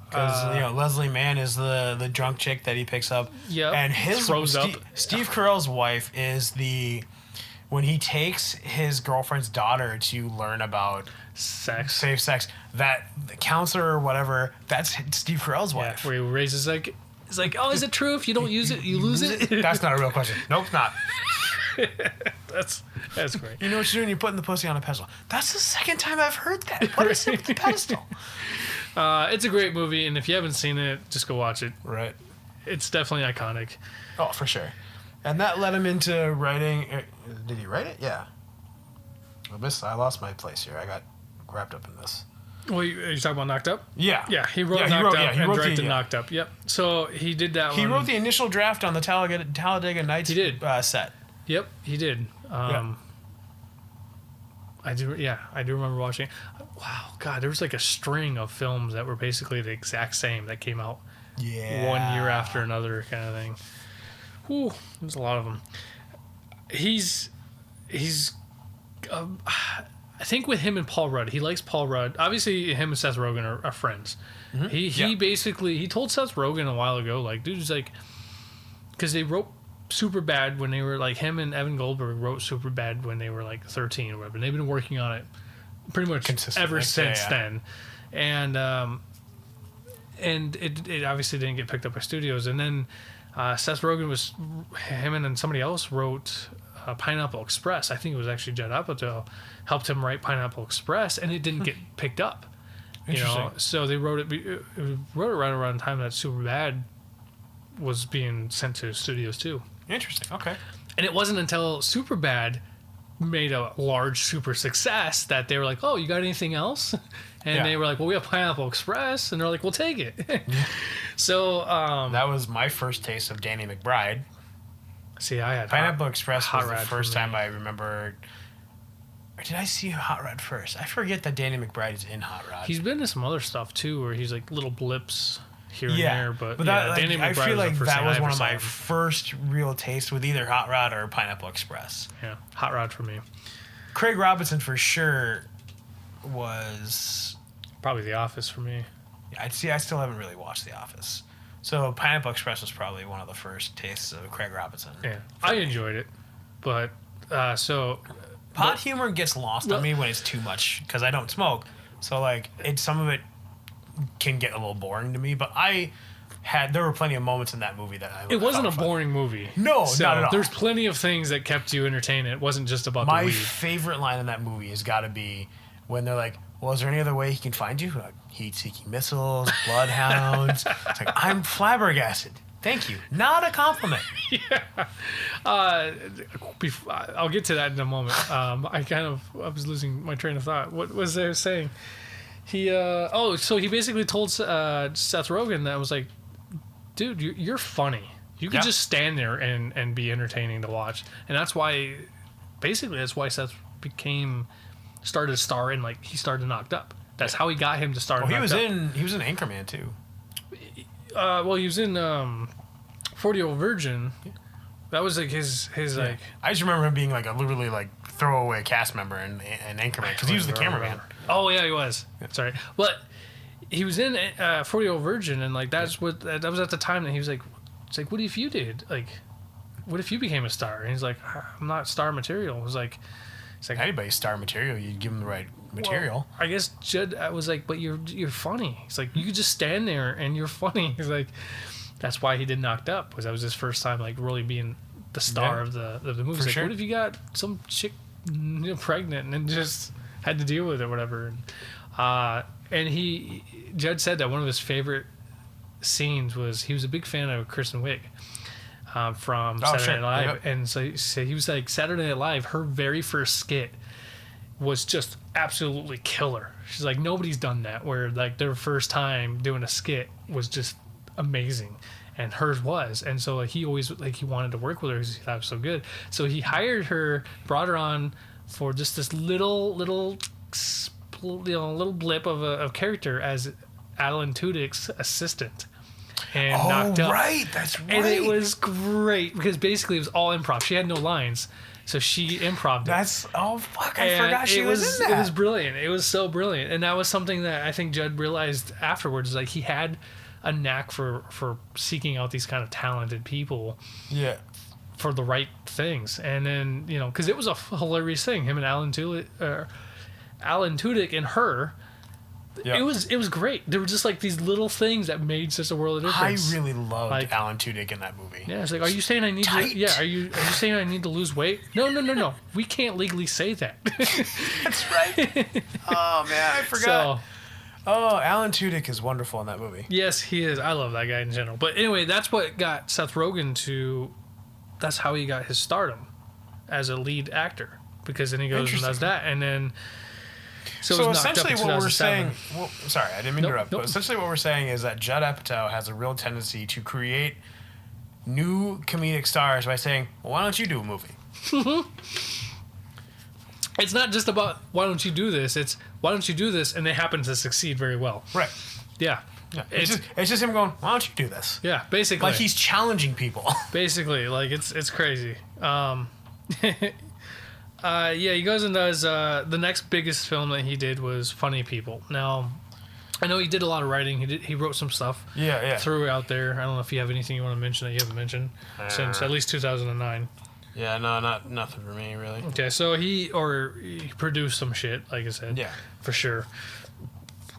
Because Leslie Mann is the drunk chick that he picks up. Yeah. And Steve Carell's wife is when he takes his girlfriend's daughter to learn about safe sex, that the counselor or whatever, that's Steve Carell's wife. Where he raises it's like, oh, is it true if you don't use it, you lose it? That's not a real question. Nope, not. That's great. You know what you're doing? You're putting the pussy on a pedestal. That's the second time I've heard that. Put it on the pedestal. It's a great movie, and if you haven't seen it, just go watch it. Right. It's definitely iconic. Oh, for sure. And that led him into writing. Did he write it? Yeah. I lost my place here. I got wrapped up in this. Well, you talking about Knocked Up? Yeah. Yeah, he wrote Knocked Up and directed Knocked Up. Yep. So he did that one. He wrote the initial draft on the Talladega Nights set. Yep, he did. I do remember watching it. Wow, God, there was like a string of films that were basically the exact same that came out 1 year after another kind of thing. Whew, there's a lot of them. He's I think with him and Paul Rudd, he likes Paul Rudd. Obviously, him and Seth Rogen are friends. Mm-hmm. He basically told Seth Rogen a while ago, like, dude, he's like, because they wrote Superbad when they were like him and Evan Goldberg wrote Superbad when they were like 13 or whatever. And they've been working on it pretty much ever since then. And it obviously didn't get picked up by studios. And then Seth Rogen him and then somebody else wrote Pineapple Express. I think it was actually Judd Apatow helped him write Pineapple Express, and it didn't get picked up. So they wrote it right around the time that Superbad was being sent to studios too. Interesting. Okay. And it wasn't until Superbad made a large super success that they were like, "Oh, you got anything else?" And they were like, "Well, we have Pineapple Express," and they're like, "We'll take it." So that was my first taste of Danny McBride. See, I had Pineapple Express was the first time I remember. Or did I see Hot Rod first? I forget that Danny McBride is in Hot Rod. He's been in some other stuff too, where he's like little blips here and there. But that, Danny McBride I feel like that was one of my him. first real tastes with either Hot Rod or Pineapple Express. Yeah, Hot Rod for me. Craig Robinson for sure was probably The Office for me. Yeah, I still haven't really watched The Office. So Pineapple Express was probably one of the first tastes of Craig Robinson. Yeah, I enjoyed it, but pot humor gets lost on me when it's too much because I don't smoke. So like, some of it can get a little boring to me. But there were plenty of moments in that movie that it wasn't a boring movie. No, not at all. There's plenty of things that kept you entertained. It wasn't just about my the weed. favorite line in that movie has got to be when they're like, "Well, is there any other way he can find you? Like, heat-seeking missiles, bloodhounds." It's like, I'm flabbergasted. Thank you. Not a compliment. Yeah. I'll get to that in a moment. I was losing my train of thought. What was I saying? So he basically told Seth Rogen that was like, dude, you're funny. You could just stand there and be entertaining to watch. And that's why Seth started starring, like he started Knocked Up. That's how he got him to start. Well, he was in Anchorman too. He was in 40-Year-Old Virgin. That was like his like. I just remember him being like a literally like throwaway cast member in Anchorman because he was the cameraman. Oh yeah, he was. Yeah. Sorry, but he was in 40-Year-Old Virgin, and like that was at the time that he was like, it's like, what if you did, like, what if you became a star? And he's like, I'm not star material. It was like, it's like anybody's star material. You give him the right material. Well, I guess Judd was like, but you're funny. He's like, you could just stand there and you're funny. He's like, that's why he did Knocked Up, because that was his first time like really being the star of the movie. He's like, what if you got some chick pregnant and just had to deal with it or whatever? And Judd said that one of his favorite scenes was he was a big fan of Kristen Wiig from Saturday Night Live. Yep. And so he was like, Saturday Night Live, her very first skit was just absolutely killer. She's like, nobody's done that, where like their first time doing a skit was just amazing, and hers was. And so like he always like he wanted to work with her because he thought it was so good. So he hired her, brought her on for just this little blip of a character as Alan Tudyk's assistant. And Knocked Up. Right, that's right. And it was great because basically it was all improv. She had no lines, so she improv'd it. I forgot she was in that. It was brilliant. It was so brilliant, and that was something that I think Judd realized afterwards. Like he had a knack for seeking out these kind of talented people. Yeah. For the right things, and then because it was a hilarious thing. Him and Alan Tudyk and her. Yep. It was great. There were just like these little things that made such a world of difference. I really loved Alan Tudyk in that movie. Yeah, it's like, are you saying I need to? Yeah, are you saying I need to lose weight? No. We can't legally say that. That's right. Oh man, I forgot. Alan Tudyk is wonderful in that movie. Yes, he is. I love that guy in general. But anyway, that's what got Seth Rogen to. That's how he got his stardom as a lead actor, because then he goes and does that, and then. So essentially what we're saying... Well, sorry, I didn't mean to interrupt. But essentially what we're saying is that Judd Apatow has a real tendency to create new comedic stars by saying, well, why don't you do a movie? It's not just about, why don't you do this? It's, why don't you do this? And they happen to succeed very well. Right. Yeah. It's just him going, why don't you do this? Yeah, basically. Like he's challenging people. Basically. Like, it's crazy. He goes and does the next biggest film that he did was Funny People. Now, I know he did a lot of writing. He wrote some stuff. Yeah. Threw out there. I don't know if you have anything you want to mention that you haven't mentioned since at least 2009. Yeah, no, nothing for me really. Okay, so he produced some shit, like I said. Yeah, for sure.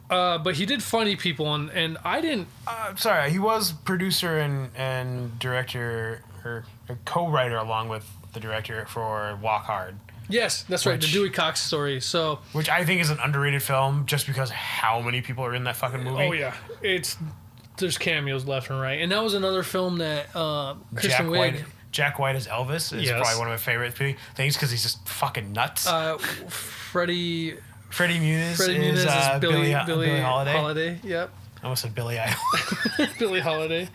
But he did Funny People, and I didn't. Sorry, he was producer and director or a co-writer along with the director for Walk Hard. Yes, that's right. The Dewey Cox story. So, which I think is an underrated film, just because how many people are in that fucking movie. Oh yeah, there's cameos left and right, and that was another film that Kristen Wiig. Jack White as Elvis is probably one of my favorite things because he's just fucking nuts. Freddie Muniz is Billie Holiday. Yep. I almost said Billie Eilish. Billie Holiday.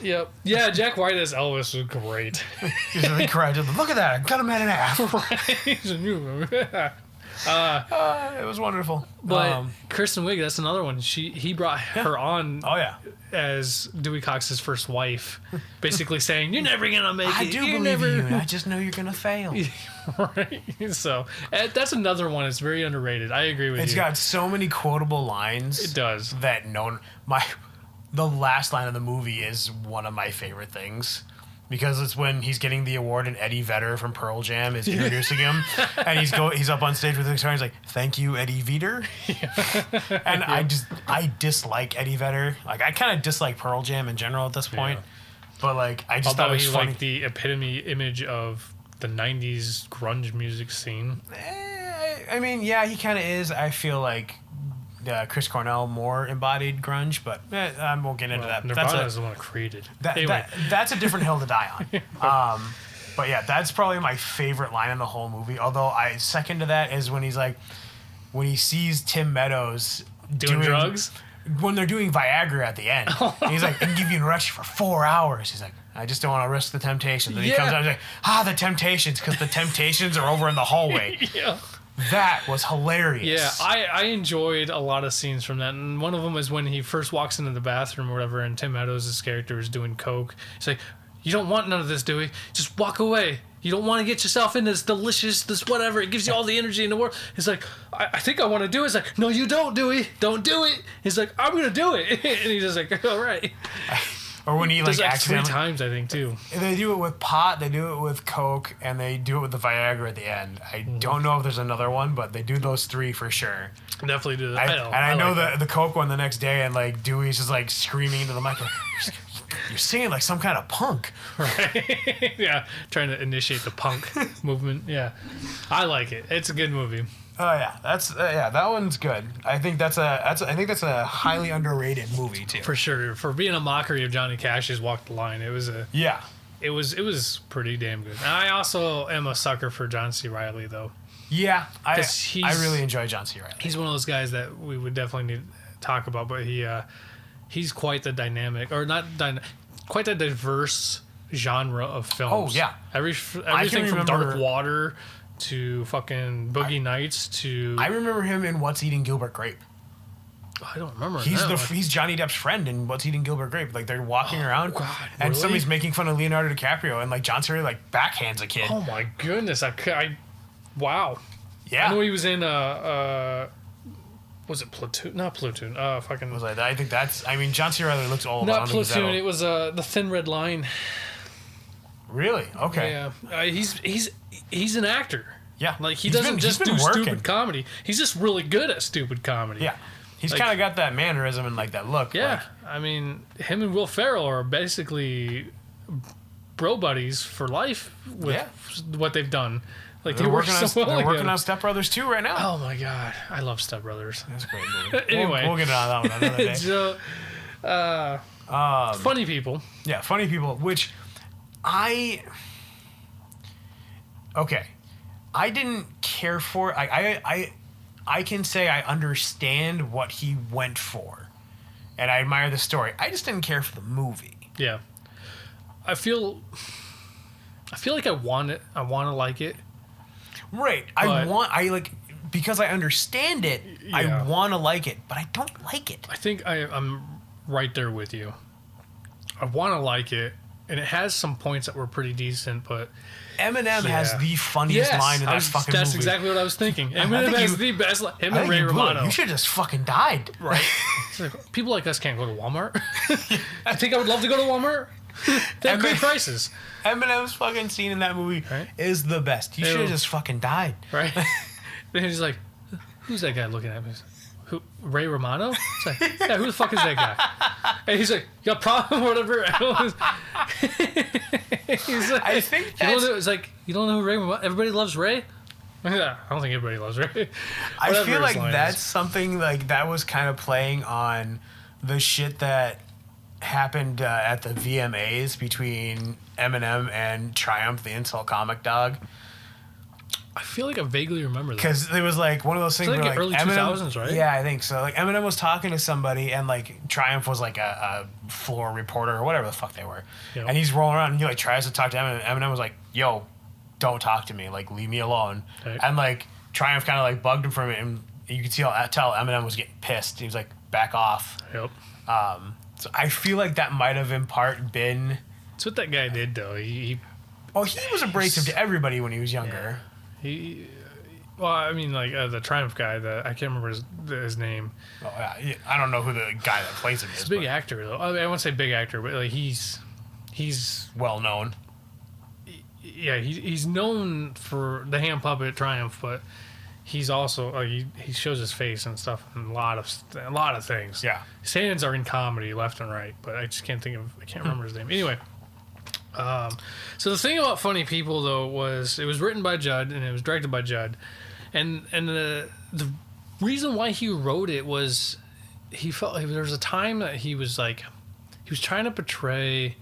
Yep. Yeah, Jack White as Elvis was great. He's really cried. Look at that! I cut him in half. Right. It was wonderful. But Kristen Wiig, that's another one. He brought her on. Oh yeah. As Dewey Cox's first wife, basically saying, "You're never gonna make it. I do believe you. I just know you're gonna fail." Right. So that's another one. It's very underrated. I agree with you. It's got so many quotable lines. It does. That the last line of the movie is one of my favorite things. Because it's when he's getting the award and Eddie Vedder from Pearl Jam is introducing him, and he's up on stage with the guitar. He's like, "Thank you, Eddie Vedder." Yeah. And I dislike Eddie Vedder. Like I kind of dislike Pearl Jam in general at this point, but like I just thought it was funny. Like the epitome image of the '90s grunge music scene. I mean, yeah, he kind of is. I feel like Chris Cornell more embodied grunge, but I won't get into that. Nirvana is the one that created. That's a different hill to die on. But yeah, that's probably my favorite line in the whole movie. Although second to that is when when he sees Tim Meadows doing drugs when they're doing Viagra at the end. And he's like, "I can give you an erection for 4 hours." He's like, "I just don't want to risk the temptations." And he comes out and he's like, "The temptations," because the temptations are over in the hallway. Yeah. That was hilarious. Yeah, I enjoyed a lot of scenes from that. And one of them is when he first walks into the bathroom or whatever, and Tim Meadows' character is doing coke. He's like, "You don't want none of this, Dewey. Just walk away. You don't want to get yourself into this delicious, this whatever. It gives you all the energy in the world." He's like, I think I want to do it. He's like, "No, you don't, Dewey. Don't do it." He's like, "I'm going to do it." And he's just like, "All right." Or when he like accidentally 3 times, I think, too. They do it with pot, they do it with coke, and they do it with the Viagra at the end. I don't know if there's another one, but they do those 3 for sure. Definitely do that. I know the coke one the next day, and like Dewey's just like screaming into the mic, like, "You're singing like some kind of punk." Right. Yeah, trying to initiate the punk movement. Yeah, I like it. It's a good movie. Oh yeah, that one's good. I think that's a highly underrated movie too. For sure, for being a mockery of Johnny Cash's "Walk the Line," it was it was pretty damn good. And I also am a sucker for John C. Reilly though. Yeah, I really enjoy John C. Reilly. He's one of those guys that we would definitely need to talk about, but he's quite the quite the diverse genre of films. Oh yeah, everything from Dark Water to fucking Boogie Nights to... I remember him in What's Eating Gilbert Grape. I don't remember. He's Johnny Depp's friend in What's Eating Gilbert Grape. Like they're walking around, God, and really? somebody's making fun of Leonardo DiCaprio, and like John C. Reilly like backhands a kid. Oh my goodness! Wow. Yeah. I know he was in was it Platoon? Not Platoon. Fucking. Was I think that's. I mean, John C. Reilly looks old. Not Platoon. It was The Thin Red Line. Really? Okay. Yeah. He's an actor. Yeah. Like he doesn't just do stupid comedy. He's just really good at stupid comedy. Yeah. He's kind of got that mannerism and like that look. Yeah. I mean, him and Will Ferrell are basically bro buddies for life with what they've done. Like they're working on Step Brothers 2 right now. Oh my god, I love Step Brothers. That's a great movie. Anyway, we'll get on that one another day. So, Funny People. Yeah, Funny People. Which I didn't care for. I can say I understand what he went for, and I admire the story. I just didn't care for the movie. Yeah, I feel like I want it. I want to like it. Right. Because I understand it. Yeah. I want to like it, but I don't like it. I think I'm right there with you. I want to like it, and it has some points that were pretty decent, but Eminem has the funniest line in that fucking movie. That's exactly what I was thinking. Eminem has the best line. Him and Ray Romano. You should have just fucking died. Right. Like, people like us can't go to Walmart. I think I would love to go to Walmart. They have great prices. Eminem's fucking scene in that movie is the best. You should have just fucking died. Right. Then he's like, who's that guy looking at me? Who? Ray Romano? It's like, yeah, who the fuck is that guy? And he's like, you got a problem or whatever? He's like, I think that's... It's like, you don't know who Ray Romano... Everybody loves Ray? I don't think everybody loves Ray. I feel like that's something like that was kind of playing on the shit that happened at the VMAs between Eminem and Triumph, the insult comic dog. I feel like I vaguely remember that. Because it was like one of those things like where like early Eminem, 2000s, right? Yeah, I think so. Like Eminem was talking to somebody and like Triumph was like a floor reporter or whatever the fuck they were. Yep. And he's rolling around and he like tries to talk to Eminem. Eminem was like, yo, don't talk to me. Like, leave me alone. Right. And like Triumph kind of like bugged him for a minute and you could tell Eminem was getting pissed. He was like, back off. Yep. So I feel like that might have in part been... That's what that guy did though. He was abrasive to everybody when he was younger. Yeah. Well, I mean, like the Triumph guy, I can't remember his name. Oh, yeah. I don't know who the guy that plays him is. He's a big actor, though. I mean, I won't say big actor, but like he's well known. Yeah, he's known for the hand puppet Triumph, but he's also like he shows his face and stuff in a lot of things. Yeah, his hands are in comedy left and right, but I just can't remember his name. Anyway. So the thing about Funny People though was it was written by Judd and it was directed by Judd, and the reason why he wrote it was he felt like there was a time that he was trying to portray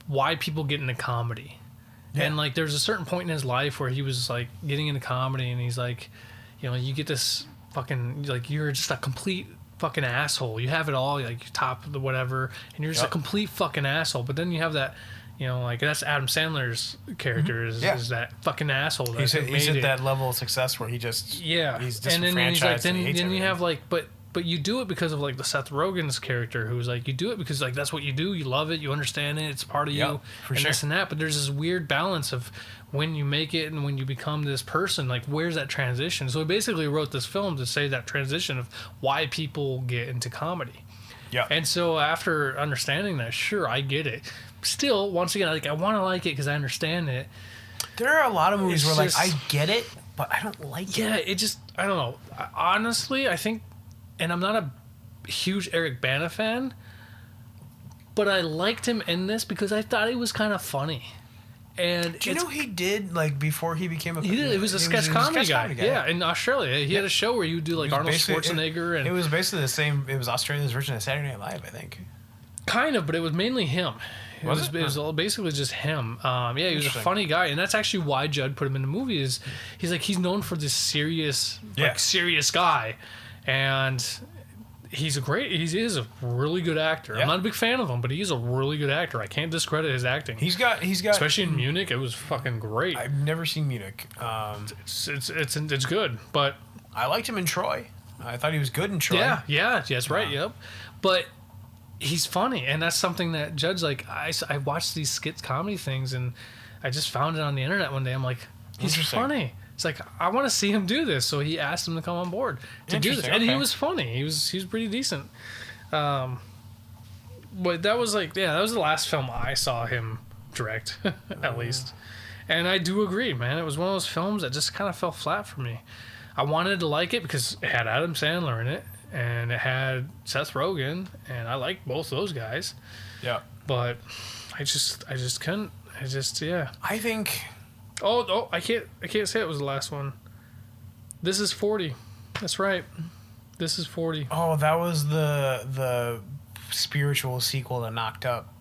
why people get into comedy, and like there's a certain point in his life where he was like getting into comedy and he's like, you know, you get this fucking like you're just a complete fucking asshole. You have it all, like you top of the whatever, and you're just a complete fucking asshole. But then you have that, you know, like that's Adam Sandler's character is that fucking asshole. That he's at that level of success where he just he's disenfranchised. And then you have like, but you do it because of like the Seth Rogen's character, who's like you do it because like that's what you do. You love it. You understand it. It's part of you, and this and that. But there's this weird balance of when you make it and when you become this person, like where's that transition? So he basically wrote this film to say that transition of why people get into comedy. Yeah. And so after understanding that, sure, I get it. Still, once again, like I want to like it because I understand it. There are a lot of movies where like I get it, but I don't like it. Yeah, it just I don't know. Honestly, I think, and I'm not a huge Eric Bana fan, but I liked him in this because I thought he was kind of funny. And do you know he did like before he became a? He did. It was a sketch comedy guy. Yeah, in Australia, he had a show where you would do like Arnold Schwarzenegger, and it was basically the same. It was Australia's version of Saturday Night Live, I think. Kind of, but it was mainly him. It was basically just him. Yeah, he was a funny guy, and that's actually why Judd put him in the movie. Is he's known for this serious guy, and he is a really good actor. Yeah. I'm not a big fan of him, but he's a really good actor. I can't discredit his acting. He's got especially in Munich, it was fucking great. I've never seen Munich. It's good, but I liked him in Troy. I thought he was good in Troy. Yeah, that's right. Yep, but he's funny, and that's something that Judd's like. I watched these skit comedy things, and I just found it on the internet one day. I'm like, he's funny. It's like, I want to see him do this. So he asked him to come on board to do this. And he was funny. He was pretty decent. But that was that was the last film I saw him direct, at least. And I do agree, man. It was one of those films that just kind of fell flat for me. I wanted to like it because it had Adam Sandler in it. And it had Seth Rogen. And I liked both those guys. Yeah. But I just couldn't. I think... Oh! I can't say it was the last one. This is 40. That's right. This is 40. Oh, that was the spiritual sequel to Knocked Up.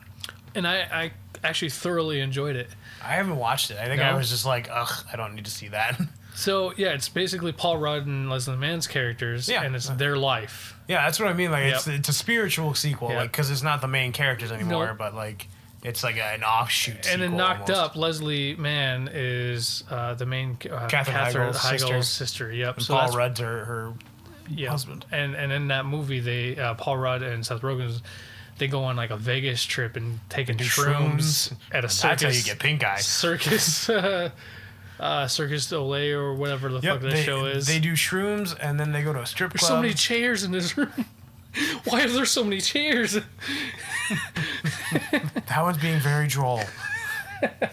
And I actually thoroughly enjoyed it. I haven't watched it. I think I was just like, ugh, I don't need to see that. So yeah, it's basically Paul Rudd and Leslie Mann's characters, and it's their life. Yeah, that's what I mean. Like it's a spiritual sequel, like because it's not the main characters anymore, but like. It's like an offshoot sequel. And then Knocked Up, Leslie Mann is the main Katherine Heigl's sister. Yep. And so Paul Rudd's her husband. And in that movie, Paul Rudd and Seth Rogen, they go on like a Vegas trip and taking shrooms at a circus. That's how you get pink eye. Circus Olay or whatever the fuck that show is. They do shrooms and then they go to a strip club. There's so many chairs in this room. Why are there so many chairs? That one's being very droll.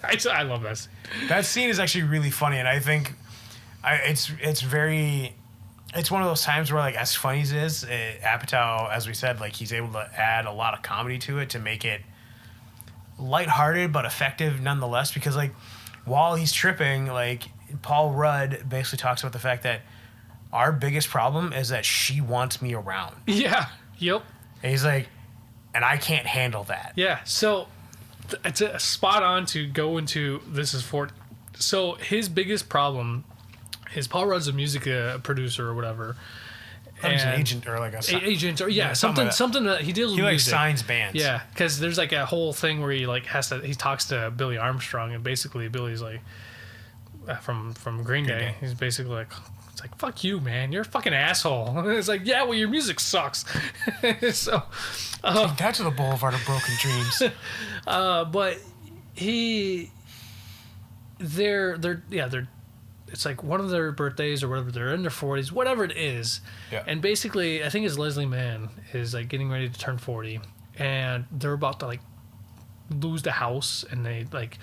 I love that. That scene is actually really funny, and I think it's one of those times where, like, as funny as it is, Apatow, as we said, like, he's able to add a lot of comedy to it to make it lighthearted but effective nonetheless. Because, like, while he's tripping, like, Paul Rudd basically talks about the fact that our biggest problem is that she wants me around. Yeah. Yep. And he's like, and I can't handle that. Yeah. So it's a spot on to go into this is for. So his biggest problem is Paul Rudd's a music producer or whatever. He's an agent or like a agent or something that he deals with. He like music. signs bands. Yeah, because there's like a whole thing where he like he talks to Billy Armstrong, and basically Billy's like from Green Day. He's basically like. It's like, fuck you, man. You're a fucking asshole. It's like, yeah, well, your music sucks. So, take that to the boulevard of broken dreams. But they're it's like one of their birthdays or whatever. They're in their 40s, whatever it is. Yeah. And basically, I think it's Leslie Mann is like getting ready to turn 40, and they're about to like lose the house, and they like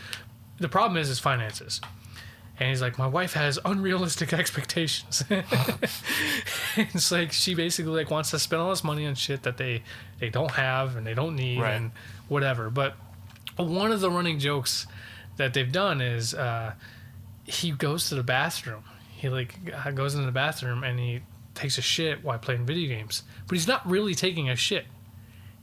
the problem is his finances. And he's like, my wife has unrealistic expectations. It's like she basically like wants to spend all this money on shit that they don't have and they don't need and whatever. But one of the running jokes that they've done is he goes to the bathroom. He like goes into the bathroom and he takes a shit while playing video games. But he's not really taking a shit.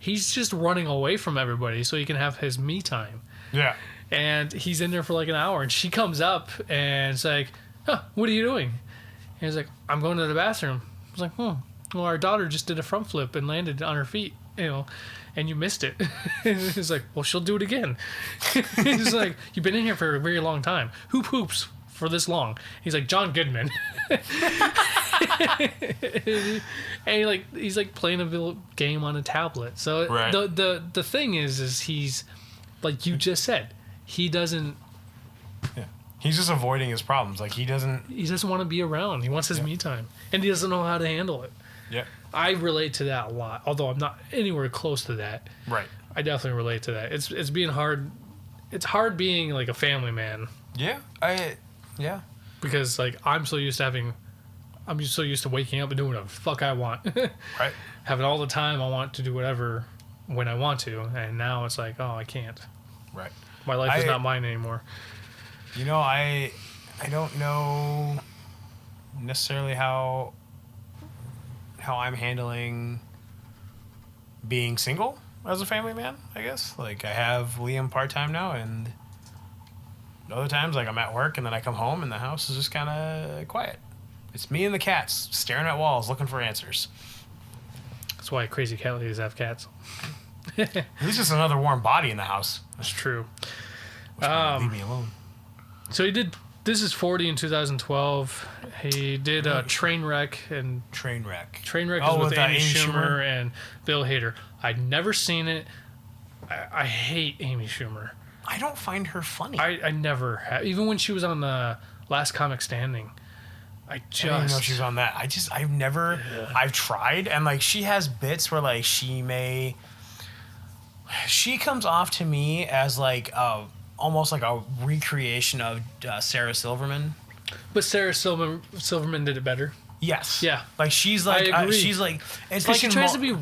He's just running away from everybody so he can have his me time. Yeah. And he's in there for like an hour, and she comes up and it's like, huh, what are you doing? And he's like, I'm going to the bathroom. I was like, well, our daughter just did a front flip and landed on her feet, and you missed it. He's like, well, she'll do it again. He's like, you've been in here for a very long time. Who poops for this long? He's like, John Goodman. And he's like playing a game on a tablet. So the thing is he's like you just said. He doesn't. Yeah. He's just avoiding his problems. Like he doesn't want to be around. He wants his me time, and he doesn't know how to handle it. Yeah. I relate to that a lot, although I'm not anywhere close to that. Right. I definitely relate to that. It's being hard. It's hard being like a family man. Yeah. Yeah. Because like I'm so used to waking up and doing whatever the fuck I want. Right. Having all the time I want to do whatever when I want to, and now it's like, oh, I can't. Right. My life is not mine anymore. I don't know necessarily how I'm handling being single as a family man, I guess. Like, I have Liam part-time now, and other times, like, I'm at work, and then I come home, and the house is just kind of quiet. It's me and the cats staring at walls looking for answers. That's why crazy cat ladies have cats. At least it's another warm body in the house. That's true. Leave me alone. So he did This is 40 in 2012. He did Trainwreck and Trainwreck is with Amy Schumer and Bill Hader. I'd never seen it. I hate Amy Schumer. I don't find her funny. I never have. Even when she was on the Last Comic Standing. I didn't know she was on that. I've never. Yeah. I've tried, and like she has bits where like she comes off to me as like almost like a recreation of Sarah Silverman. But Sarah Silverman did it better. Yes. Yeah. Like she's like she's like it's like she tries to be.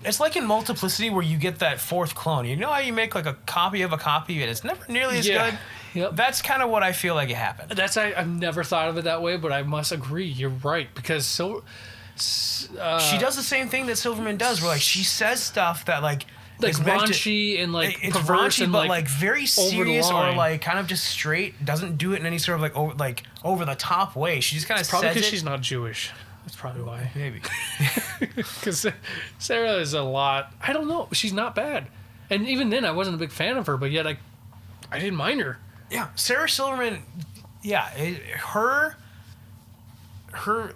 It's like in Multiplicity where you get that fourth clone. You know how you make like a copy of a copy and it's never nearly as good? Yep. That's kind of what I feel like it happened. I've never thought of it that way, but I must agree. You're right. Because she does the same thing that Silverman does where like she says stuff that like raunchy and like it's perverse raunchy, and but like very serious or line. like kind of just straight. Doesn't do it in any sort of like over the top way. She just kind of probably says because it. she's not Jewish. That's probably why. Maybe. Because Sarah is a lot. I don't know. She's not bad. And even then, I wasn't a big fan of her, but yet I didn't mind her. Yeah, Sarah Silverman. Yeah, her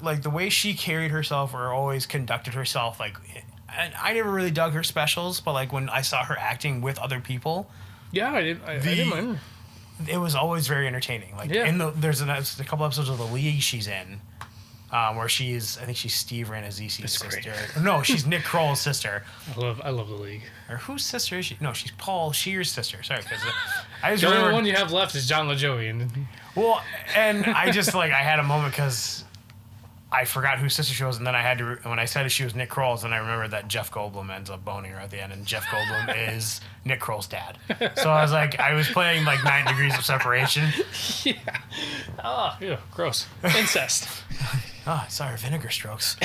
like the way she carried herself or always conducted herself, like I never really dug her specials, but like when I saw her acting with other people, Yeah, I didn't mind her. it was always very entertaining. Like there's a couple episodes of The League she's in, where I think she's Steve Rannazzisi's sister. No, she's Nick Kroll's sister. I love The League. Or whose sister is she? No, she's Paul Shear's sister. Sorry, because I just The remember only one you have left is John LaJoie. And I just I had a moment because I forgot whose sister she was, and then I had to when I said she was Nick Kroll's, then I remembered that Jeff Goldblum ends up boning her at the end, and Jeff Goldblum is Nick Kroll's dad. So I was like, I was playing like 9 Degrees of Separation. Yeah. Oh, yeah, gross. Incest. Sorry, vinegar strokes.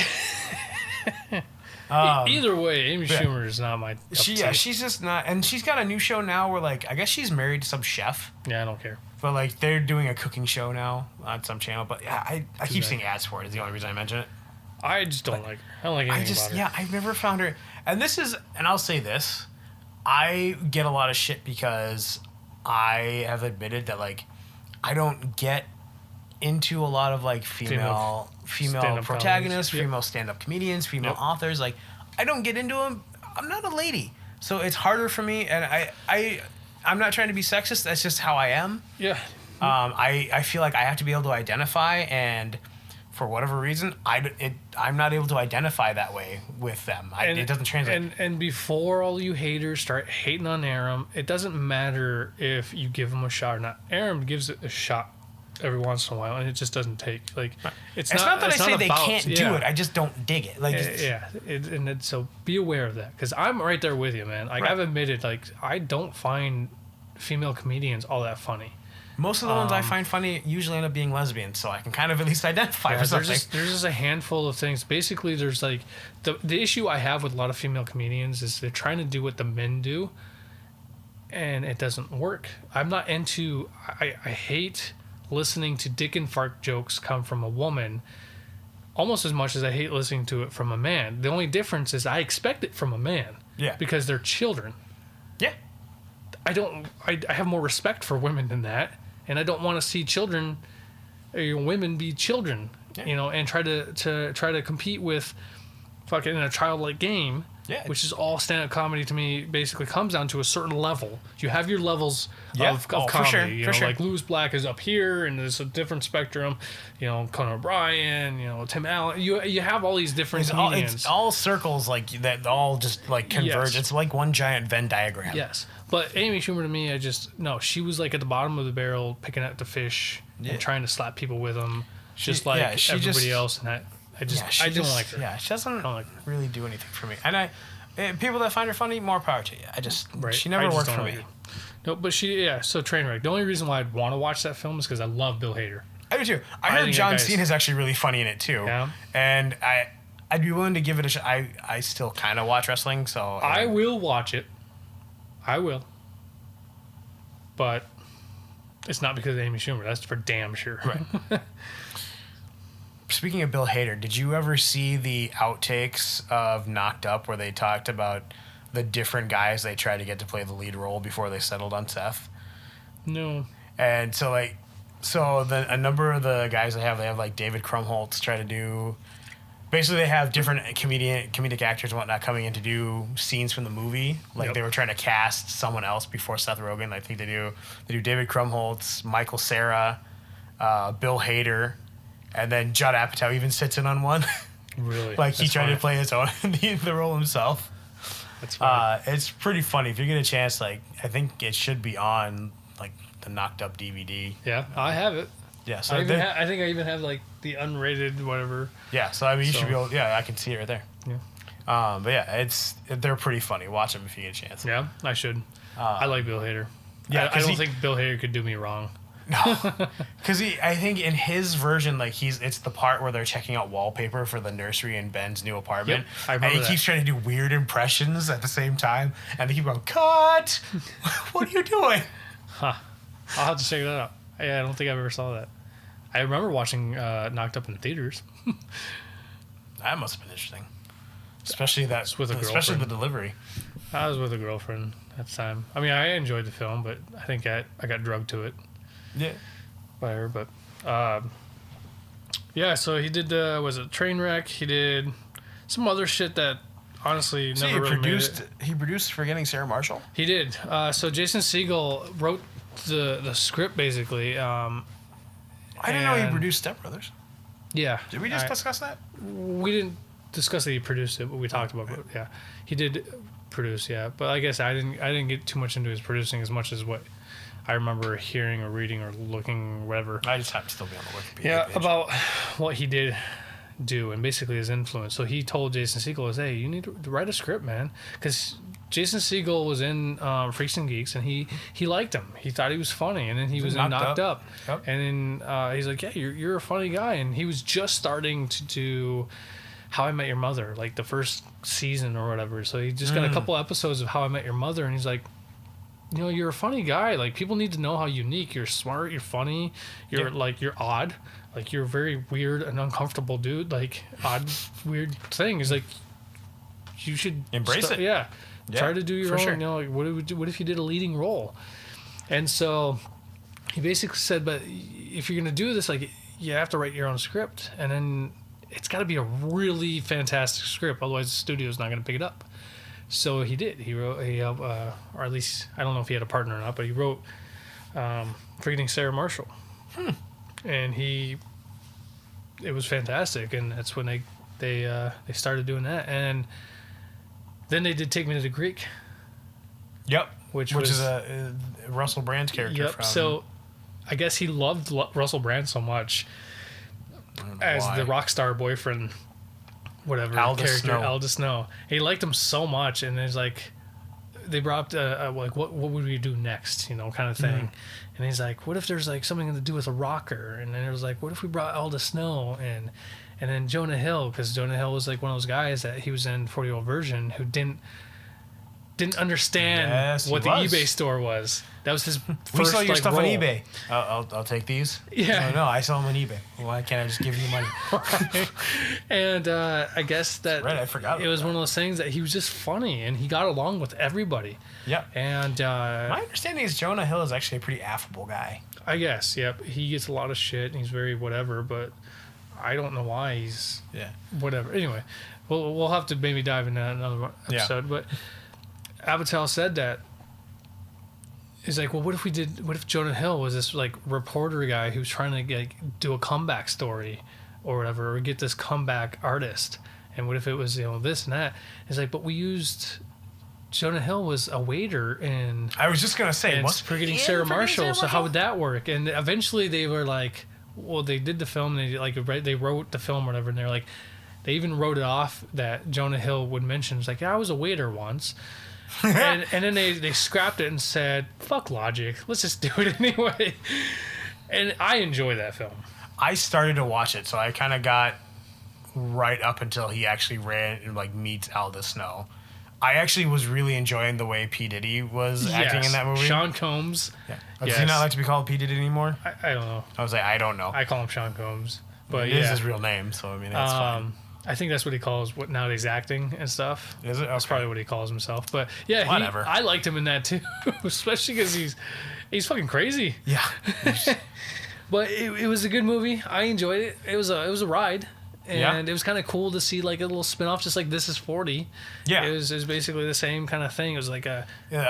Either way, Amy Schumer is not my. She's just not, and she's got a new show now where like I guess she's married to some chef. Yeah, I don't care. But like they're doing a cooking show now on some channel. But yeah, I keep seeing ads for it. Is the only reason I mention it. I just don't like her. I don't like anything about her. Yeah, I've never found her. And I'll say this, I get a lot of shit because I have admitted that like I don't get into a lot of like female protagonists, female stand-up comedians, female authors. Like I don't get into them. I'm not a lady, so it's harder for me. And I'm not trying to be sexist. That's just how I am. Yeah. I feel like I have to be able to identify, and for whatever reason, I'm not able to identify that way with them. It doesn't translate. And before all you haters start hating on Aram, it doesn't matter if you give him a shot or not. Aram gives it a shot every once in a while, and it just doesn't take it's not that I say they can't do it. I just don't dig it. So be aware of that, because I'm right there with you, man. Like I've admitted, like I don't find female comedians all that funny. Most of the ones I find funny usually end up being lesbians, so I can kind of at least identify with something. There's just a handful of things. Basically, there's like the issue I have with a lot of female comedians is they're trying to do what the men do, and it doesn't work. I'm not into. I hate listening to dick and fart jokes come from a woman almost as much as I hate listening to it from a man. The only difference is I expect it from a man. Yeah. Because they're children. Yeah. I have more respect for women than that, and I don't want to see children, women be children, and try to compete with fucking in a childlike game. Yeah. Which is all stand-up comedy to me basically comes down to a certain level. You have your levels of comedy. For sure. Like Louis Black is up here, and there's a different spectrum. Conan O'Brien, Tim Allen. You have all these different comedians. It's all circles like that, all just like converge. Yes. It's like one giant Venn diagram. Yes. But Amy Schumer, to me, she was like at the bottom of the barrel picking at the fish and trying to slap people with them, just like everybody else. And I don't like her. Yeah, she doesn't really do anything for me. And people that find her funny, more power to you. She never worked for me. No, but so Trainwreck. The only reason why I'd want to watch that film is because I love Bill Hader. I do too. I heard John Cena is actually really funny in it too. Yeah. And I'd be willing to give it a shot. I still kind of watch wrestling, so I will watch it. I will. But it's not because of Amy Schumer. That's for damn sure. Right. Speaking of Bill Hader, did you ever see the outtakes of Knocked Up where they talked about the different guys they tried to get to play the lead role before they settled on Seth? No. And a number of the guys they have like David Krumholtz try to do. Basically, they have different comedic actors and whatnot coming in to do scenes from the movie. Like they were trying to cast someone else before Seth Rogen. I think they do David Krumholtz, Michael Cera, Bill Hader. And then Judd Apatow even sits in on one. Really? Like he tried to play his own the role himself. That's funny. It's pretty funny. If you get a chance, I think it should be on the Knocked Up DVD. Yeah, I have it. Yeah, so I think I even have the unrated whatever. Yeah, so I mean you should be able. Yeah, I can see it right there. Yeah. But yeah, they're pretty funny. Watch them if you get a chance. Yeah, I should. I like Bill Hader. Yeah, I don't think Bill Hader could do me wrong. No, because I think in his version, it's the part where they're checking out wallpaper for the nursery in Ben's new apartment, I remember and he keeps trying to do weird impressions at the same time, and they keep going, "Cut! What are you doing?" Huh? I'll have to check that out. Yeah, I don't think I ever saw that. I remember watching Knocked Up in theaters. That must have been interesting, especially especially the delivery. I was with a girlfriend at the time. I mean, I enjoyed the film, but I think I got drugged to it. Yeah. By her, but so he did was it Trainwreck? He did some other shit that honestly So never really made it. he produced Forgetting Sarah Marshall? He did. So Jason Segel wrote the script basically. I didn't know he produced Step Brothers. Yeah. Did we just discuss that? We didn't discuss that he produced it, but we talked about it. Yeah, he did produce. Yeah, but I guess I didn't get too much into his producing as much as what I remember hearing or reading or looking, whatever. I just have to still be on the Wikipedia page. About what he did do and basically his influence. So he told Jason Segel, "Hey, you need to write a script, man," because Jason Segel was in Freaks and Geeks, and he liked him. He thought he was funny, and then he was in Knocked Up. Yep. And then he's like, "Yeah, you're a funny guy," and he was just starting to do How I Met Your Mother, like the first season or whatever. So he just got a couple episodes of How I Met Your Mother, and he's like, you know, you're a funny guy. Like, people need to know how unique. You're smart. You're funny. You're like, you're odd. Like, you're a very weird and uncomfortable dude. Like, odd, weird thing. He's like, you should embrace it. Yeah. Try to do your own. Sure. You know, like, what if you did a leading role? And so he basically said, but if you're gonna do this, like, you have to write your own script, and then it's got to be a really fantastic script. Otherwise, the studio's not gonna pick it up. So he did. He wrote, or at least I don't know if he had a partner or not, but he wrote Forgetting Sarah Marshall, and it was fantastic. And that's when they started doing that, and then they did Take Me to the Greek. Yep, which is a Russell Brand's character. Yep. So I guess he loved Russell Brand so much as the rock star boyfriend. Whatever Aldous Snow. He liked him so much, and there's like, they brought up like, what would we do next, you know, kind of thing. And he's like, what if there's like something to do with a rocker? And then it was like, what if we brought Aldous Snow and then Jonah Hill, because Jonah Hill was like one of those guys that he was in 40-Year-Old Virgin who didn't understand what the eBay store was. That was his first we sell your stuff role. on eBay. I'll take these. Yeah. No, I sell them on eBay. Why can't I just give you money? And I guess that I forgot it was that. one of those things that he was just funny and he got along with everybody. Yeah. And my understanding is Jonah Hill is actually a pretty affable guy. I guess, yep. He gets a lot of shit and he's very whatever, but I don't know why he's whatever. Anyway, we'll have to maybe dive into that another episode. But Apatow said that. He's like, well, what if Jonah Hill was this like reporter guy who's trying to like do a comeback story or whatever, or get this comeback artist, and what if it was, you know, this and that? He's like, but we used Jonah Hill was a waiter in. I was just gonna say, what's Forgetting Sarah Marshall? So how would that work? And eventually they were like, well, they did the film. They wrote the film or whatever, and they're like, they even wrote it off that Jonah Hill would mention. It's like, yeah, I was a waiter once. and then they scrapped it and said, fuck logic, let's just do it anyway. And I enjoy that film. I started to watch it, so I kind of got right up until he actually ran and like meets Aldous Snow. I actually was really enjoying the way P. Diddy was acting in that movie. Sean Combs. Yeah. Does he not like to be called P. Diddy anymore? I don't know. I was like, I don't know. I call him Sean Combs. But it is his real name, so I mean, that's fine. I think that's what he calls what nowadays acting and stuff. Is it? Okay. That's probably what he calls himself. But yeah, whatever. I liked him in that too, especially because he's fucking crazy. Yeah. But it was a good movie. I enjoyed it. It was a ride, and it was kind of cool to see like a little spin-off, just like This Is 40. Yeah. It was basically the same kind of thing. It was like a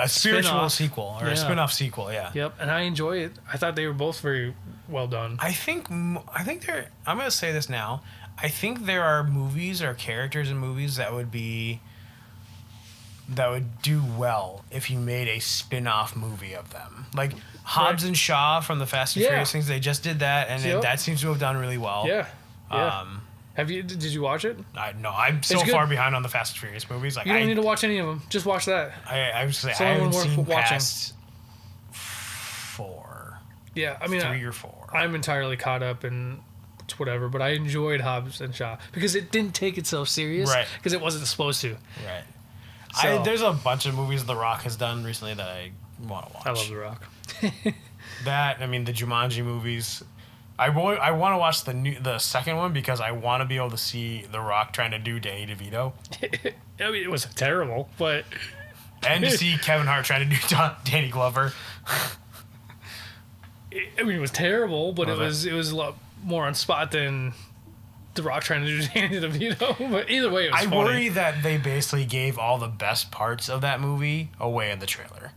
spiritual spin-off. sequel or a spin-off sequel. Yeah. Yep. And I enjoy it. I thought they were both very well done. I think there. I'm gonna say this now. I think there are movies or characters in movies that would do well if you made a spin-off movie of them. Like Hobbs and Shaw from the Fast and Furious things, they just did that, and that seems to have done really well. Yeah. Did you watch it? No, I'm so far behind on the Fast and Furious movies. Like, you don't need to watch any of them. Just watch that. I was saying, I haven't seen past 4. Yeah, I mean 3 or 4. I'm entirely caught up in whatever, but I enjoyed Hobbs and Shaw because it didn't take itself serious, right? Because it wasn't supposed to, right? So, there's a bunch of movies The Rock has done recently that I want to watch. I love The Rock. The Jumanji movies. I want to watch the second one because I want to be able to see The Rock trying to do Danny DeVito. I mean, it was terrible, but and to see Kevin Hart trying to do Danny Glover. I mean, it was terrible, but it was a lot more on spot than The Rock trying to do Danny DeVito, but either way, it was I funny. worry that they basically gave all the best parts of that movie away in the trailer.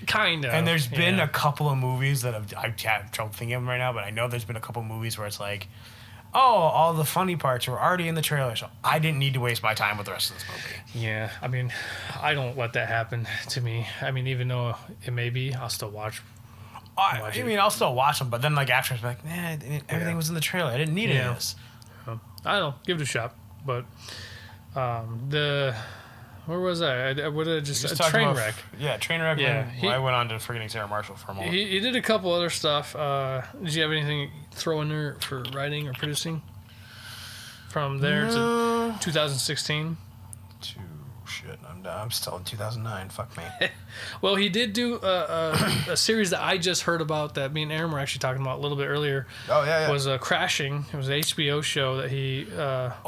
Kind of. And there's been a couple of movies that I have trouble thinking of them right now, but I know there's been a couple of movies where it's like, oh, all the funny parts were already in the trailer, so I didn't need to waste my time with the rest of this movie. Yeah, I mean, I don't let that happen to me. I mean, even though it may be, I'll still watch. I mean, I'll still watch them, but then like after it's like, nah, everything was in the trailer. I didn't need any of this. I don't know. Give it a shot. But where was I? I would have just a train wreck. Yeah, train wreck. Yeah, I went on to Forgetting Sarah Marshall for a moment. He did a couple other stuff. Did you have anything throw in there for writing or producing? From there to 2016. Shit, I'm still in 2009. Fuck me. Well, he did do a series that I just heard about that me and Aaron were actually talking about a little bit earlier. Oh, yeah. Was Crashing. It was an HBO show that he...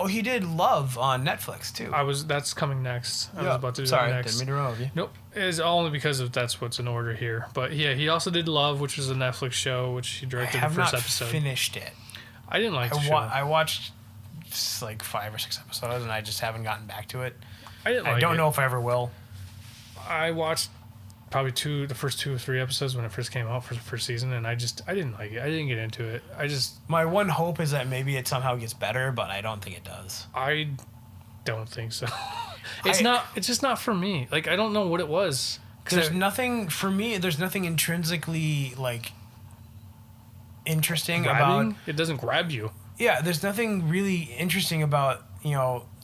he did Love on Netflix, too. That's coming next. I was about to do Sorry, that next. didn't mean to interrupt you. Nope. It's only because that's what's in order here. But yeah, he also did Love, which was a Netflix show, which he directed the first episode. I have not finished it. I didn't like the show. I watched like 5 or 6 episodes, and I just haven't gotten back to it. I don't know if I ever will. I watched probably the first 2 or 3 episodes when it first came out for the first season, and I didn't like it. I didn't get into it. My one hope is that maybe it somehow gets better, but I don't think it does. I don't think so. It's just not for me. Like, I don't know what it was. There's nothing for me. There's nothing intrinsically like interesting about it. Doesn't grab you. Yeah, there's nothing really interesting about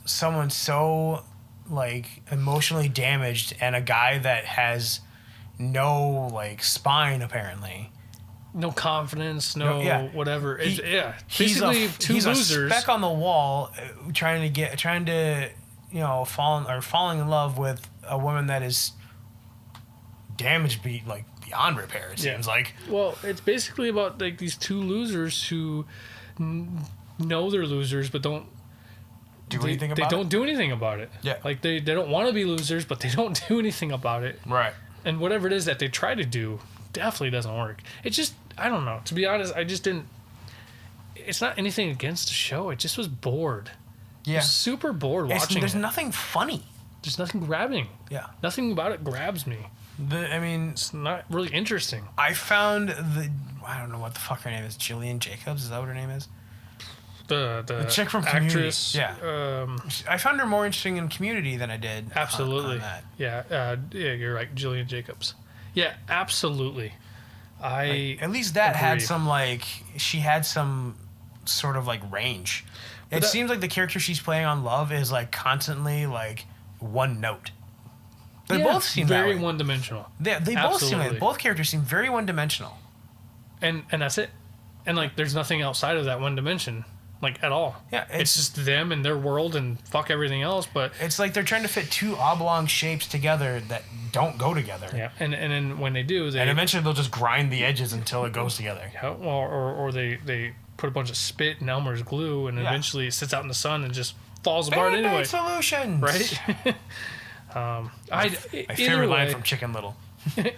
someone so like emotionally damaged and a guy that has no like spine apparently. No confidence, whatever. He's basically he's losers. A speck on the wall, trying to falling in love with a woman that is damaged beyond repair. It seems like. Well, it's basically about like these 2 losers who know they're losers but don't do anything about it. Yeah. Like they don't want to be losers, but they don't do anything about it. Right. And whatever it is that they try to do definitely doesn't work. It just, I don't know. To be honest, I just didn't. It's not anything against the show. I just was bored. Yeah. I was super bored watching There's nothing funny. There's nothing grabbing. Yeah. Nothing about it grabs me. It's not really interesting. I found I don't know what the fuck her name is. Jillian Jacobs? Is that what her name is? The chick from actress. Community. Yeah. I found her more interesting in Community than I did. Absolutely. On that. Yeah. Yeah, you're right. Jillian Jacobs. Yeah, absolutely. At least that had some she had some sort of range. It seems like the character she's playing on Love is constantly one note. They both seem very one-dimensional. They both seem both characters seem very one-dimensional. And that's it. And there's nothing outside of that one dimension. At all. Yeah. It's just them and their world and fuck everything else, but... It's like they're trying to fit 2 oblong shapes together that don't go together. Yeah, and then when they do... And eventually they'll just grind the edges until it goes together. Yeah, or they put a bunch of spit in Elmer's glue, and eventually it sits out in the sun and just falls apart anyway. Solutions! Right? My favorite line from Chicken Little.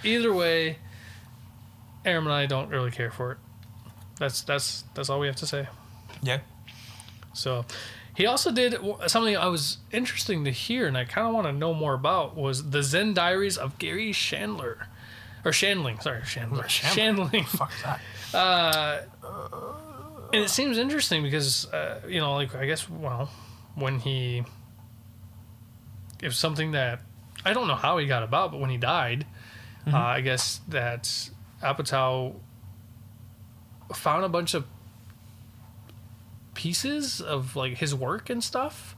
Either way, Aaron and I don't really care for it. That's all we have to say. Yeah. So, he also did something I was interesting to hear, and I kind of want to know more about, was the Zen Diaries of Gary Shandling. Or Shandling, sorry, Shandler. Shandling. Fuck that. And it seems interesting because, I guess, when it was something that, I don't know how he got about, but when he died, I guess that Apatow found a bunch of pieces of his work and stuff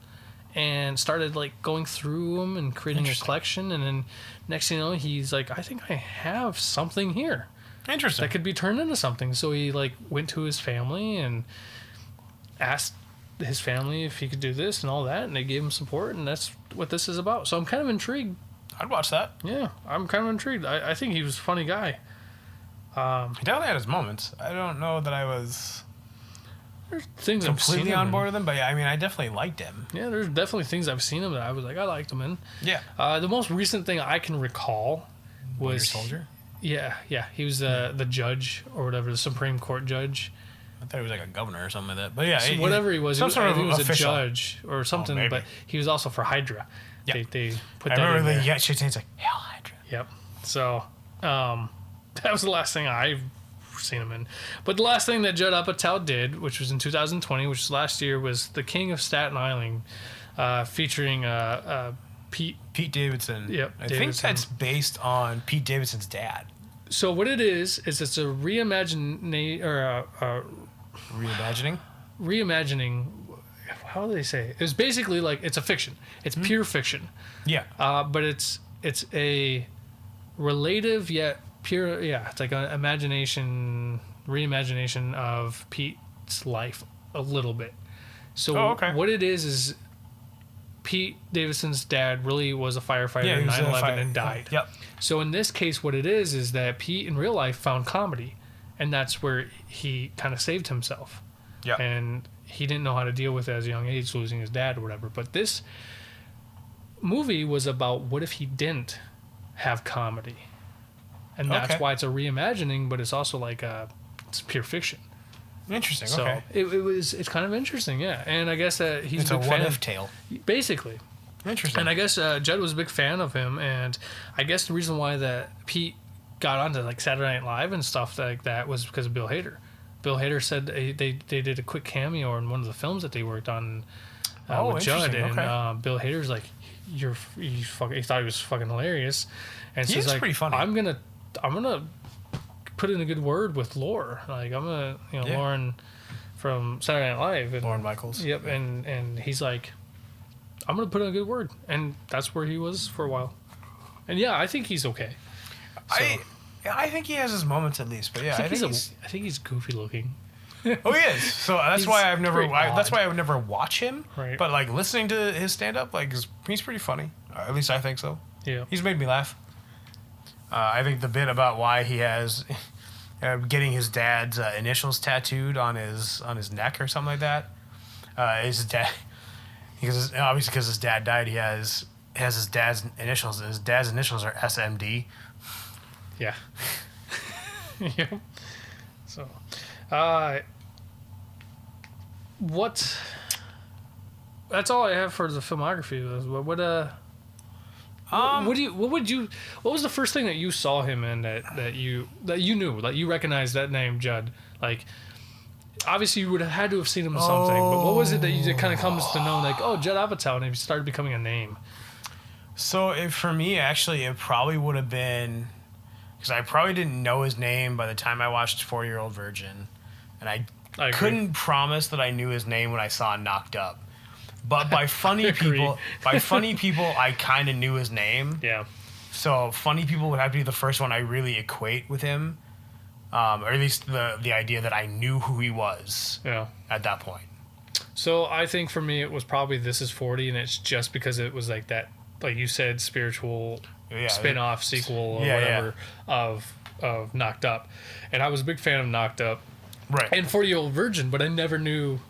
and started going through them and creating a collection, and then next thing you know he's I think I have something here that could be turned into something. So he went to his family and asked his family if he could do this and all that, and they gave him support, and that's what this is about. So I'm kind of intrigued. I'd watch that. Yeah, I'm kind of intrigued. I think he was a funny guy. He definitely had his moments. I don't know that I was things completely I've seen on board with him, but yeah, I definitely liked him. Yeah, there's definitely things I've seen him that I was I liked him in. Yeah. The most recent thing I can recall was Winter Soldier. Yeah. He was the judge or whatever, the Supreme Court judge. I thought he was like a governor or something like that. But yeah, so whatever he was, some sort of he was official. a judge or something. But he was also for Hydra. Yeah. They put I that remember in there. yeah, she'd say it's like Hail Hydra. Yep. So that was the last thing I've seen him in. But the last thing that Judd Apatow did, which was in 2020, which was last year, was The King of Staten Island, featuring Pete Davidson. Yep, I Davidson. think that's based on Pete Davidson's dad. So what it is it's a reimagining. How do they say it? It's basically like it's a fiction. It's pure fiction. Yeah. But it's a relative yet pure. Yeah, it's like an reimagination of Pete's life a little bit. So what it is Pete Davidson's dad really was a firefighter in 9/11 and died. Yep. So in this case, what it is that Pete in real life found comedy, and that's where he kind of saved himself. Yeah. And he didn't know how to deal with it as a young age, losing his dad or whatever. But this movie was about what if he didn't have comedy, and that's why it's a reimagining. But it's also like it's pure fiction. Interesting. So okay. It's kind of interesting, yeah. And I guess he's it's a big a what fan if tale. basically. Interesting. And I guess Judd was a big fan of him, and I guess the reason why that Pete got onto like Saturday Night Live and stuff like that was because of Bill Hader. Bill Hader said they did a quick cameo in one of the films that they worked on with Judd, and Bill Hader's like, he thought he was fucking hilarious, and so he's like, pretty funny. I'm gonna put in a good word with Lore, like I'm gonna Lauren from Saturday Night Live, and Lorne Michaels. Yep, and he's like, I'm gonna put in a good word, and that's where he was for a while. And yeah, I think he's okay. So, I think he has his moments at least, but yeah, I think he's goofy looking. Oh, he is. So that's why I've never. That's why I would never watch him. Right. But like listening to his stand up, like he's pretty funny. At least I think so. Yeah. He's made me laugh. I think the bit about why he has getting his dad's initials tattooed on his neck or something like that. His dad, because obviously because his dad died, he has his dad's initials. His dad's initials are SMD. Yeah. Yeah. So, what? That's all I have for the filmography. What was the first thing that you saw him in that you knew, like you recognized that name, Judd? Like, obviously you would have had to have seen him in something, but what was it that kind of comes to know, like, oh, Judd Apatow, and he started becoming a name? So for me, actually, it probably would have been, because I probably didn't know his name by the time I watched 4-Year-Old Virgin, and I couldn't promise that I knew his name when I saw Knocked Up. But by funny people, I kind of knew his name. Yeah. So Funny People would have to be the first one I really equate with him, or at least the idea that I knew who he was. Yeah. At that point. So I think for me it was probably This Is 40, and it's just because it was like that, like you said, spiritual spin-off sequel or whatever of Knocked Up, and I was a big fan of Knocked Up. Right. And 40-Year-Old Virgin, but I never knew.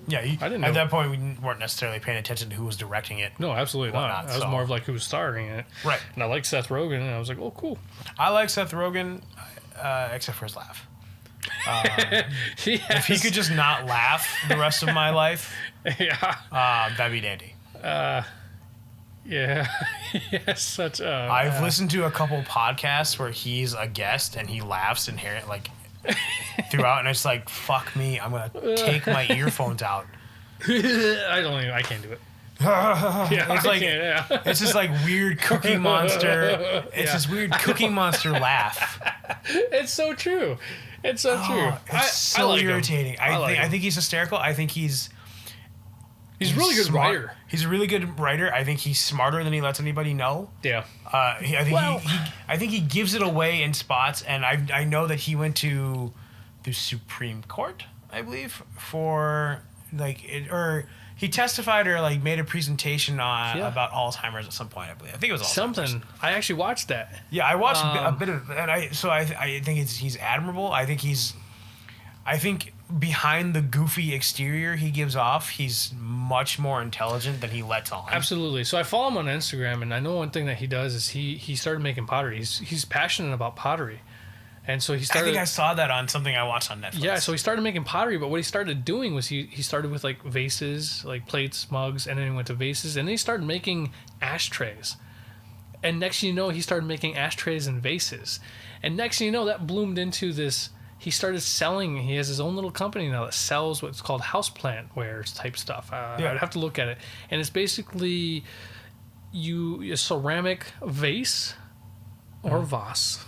Yeah, I didn't know. At that point, we weren't necessarily paying attention to who was directing it. No, absolutely not. I was more of like who was starring in it. Right. And I liked Seth Rogen, and I was like, oh, cool. I like Seth Rogen, except for his laugh. If he could just not laugh the rest of my life, that'd be dandy. Yeah. Yes, such a... I've listened to a couple podcasts where he's a guest and he laughs inherent, like... throughout, and it's like, fuck me, I'm gonna take my earphones out. I can't do it. It's like it's this like weird Cookie Monster. It's this weird Cookie Monster laugh. It's so true. It's so true. It's so like irritating. I think he's hysterical. I think he's a really good writer. He's a really good writer. I think he's smarter than he lets anybody know. Yeah. I think he gives it away in spots, and I know that he went to the Supreme Court, I believe, for or he testified or like made a presentation on about Alzheimer's at some point. I believe. I think it was Alzheimer's. Something. I actually watched that. Yeah, I watched a bit of it, and I think he's admirable. I think behind the goofy exterior he gives off, he's much more intelligent than he lets on. Absolutely. So I follow him on Instagram, and I know one thing that he does is he started making pottery. He's passionate about pottery, And so he started. I think I saw that on something I watched on Netflix. Yeah, so he started making pottery, but what he started doing was he started with like vases, like plates, mugs, and then he went to vases, and then he started making ashtrays. And next thing you know, he started making ashtrays and vases. And next thing you know, that bloomed into this. He started selling. He has his own little company now that sells what's called houseplant wares type stuff. I'd have to look at it. And it's basically a ceramic vase or vase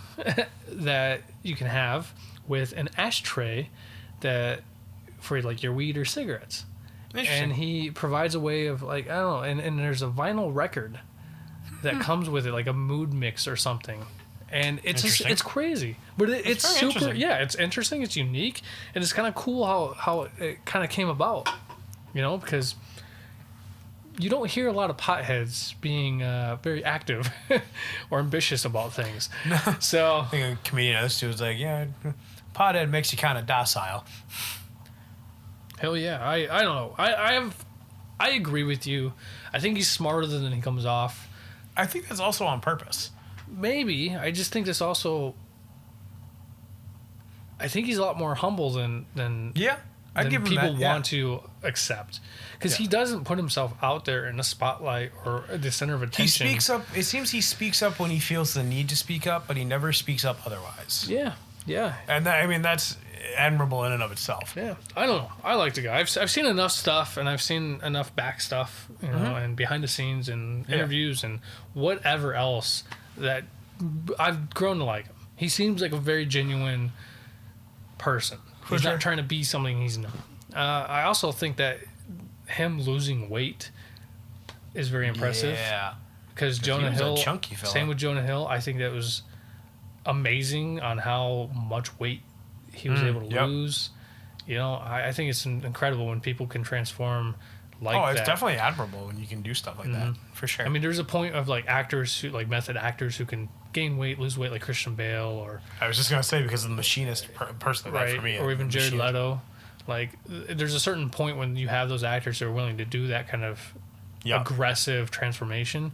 that you can have with an ashtray that for like your weed or cigarettes. And he provides a way of like, I don't know, and there's a vinyl record that comes with it, like a mood mix or something. And it's just, it's crazy, but it's super. Yeah, it's interesting. It's unique, and it's kind of cool how it kind of came about. You know, because you don't hear a lot of potheads being very active or ambitious about things. No. So I think a comedian this dude was like, yeah, pothead makes you kind of docile. Hell yeah, I don't know. I agree with you. I think he's smarter than he comes off. I think that's also on purpose. Maybe. I just think this also. I think he's a lot more humble than I'd give him people that, want to accept, because he doesn't put himself out there in the spotlight or the center of attention. He speaks up. It seems he speaks up when he feels the need to speak up, but he never speaks up otherwise. Yeah. And that's admirable in and of itself. Yeah, I don't know. I like the guy. I've seen enough stuff, and I've seen enough back stuff, you know, and behind the scenes and interviews and whatever else that I've grown to like him. He seems like a very genuine person. He's not trying to be something he's not. I also think that him losing weight is very impressive. Yeah, because Jonah Hill, a chunky fella. Same with Jonah Hill. I think that was amazing on how much weight he was able to lose. You know, I think it's incredible when people can transform like that. Oh, it's definitely admirable when you can do stuff like that, for sure. I mean, there's a point of like actors who, like method actors who can gain weight, lose weight, like Christian Bale or... I was just going to say, because of The Machinist, personally, right, for me. Or even Jared Leto. Like, there's a certain point when you have those actors that are willing to do that kind of aggressive transformation.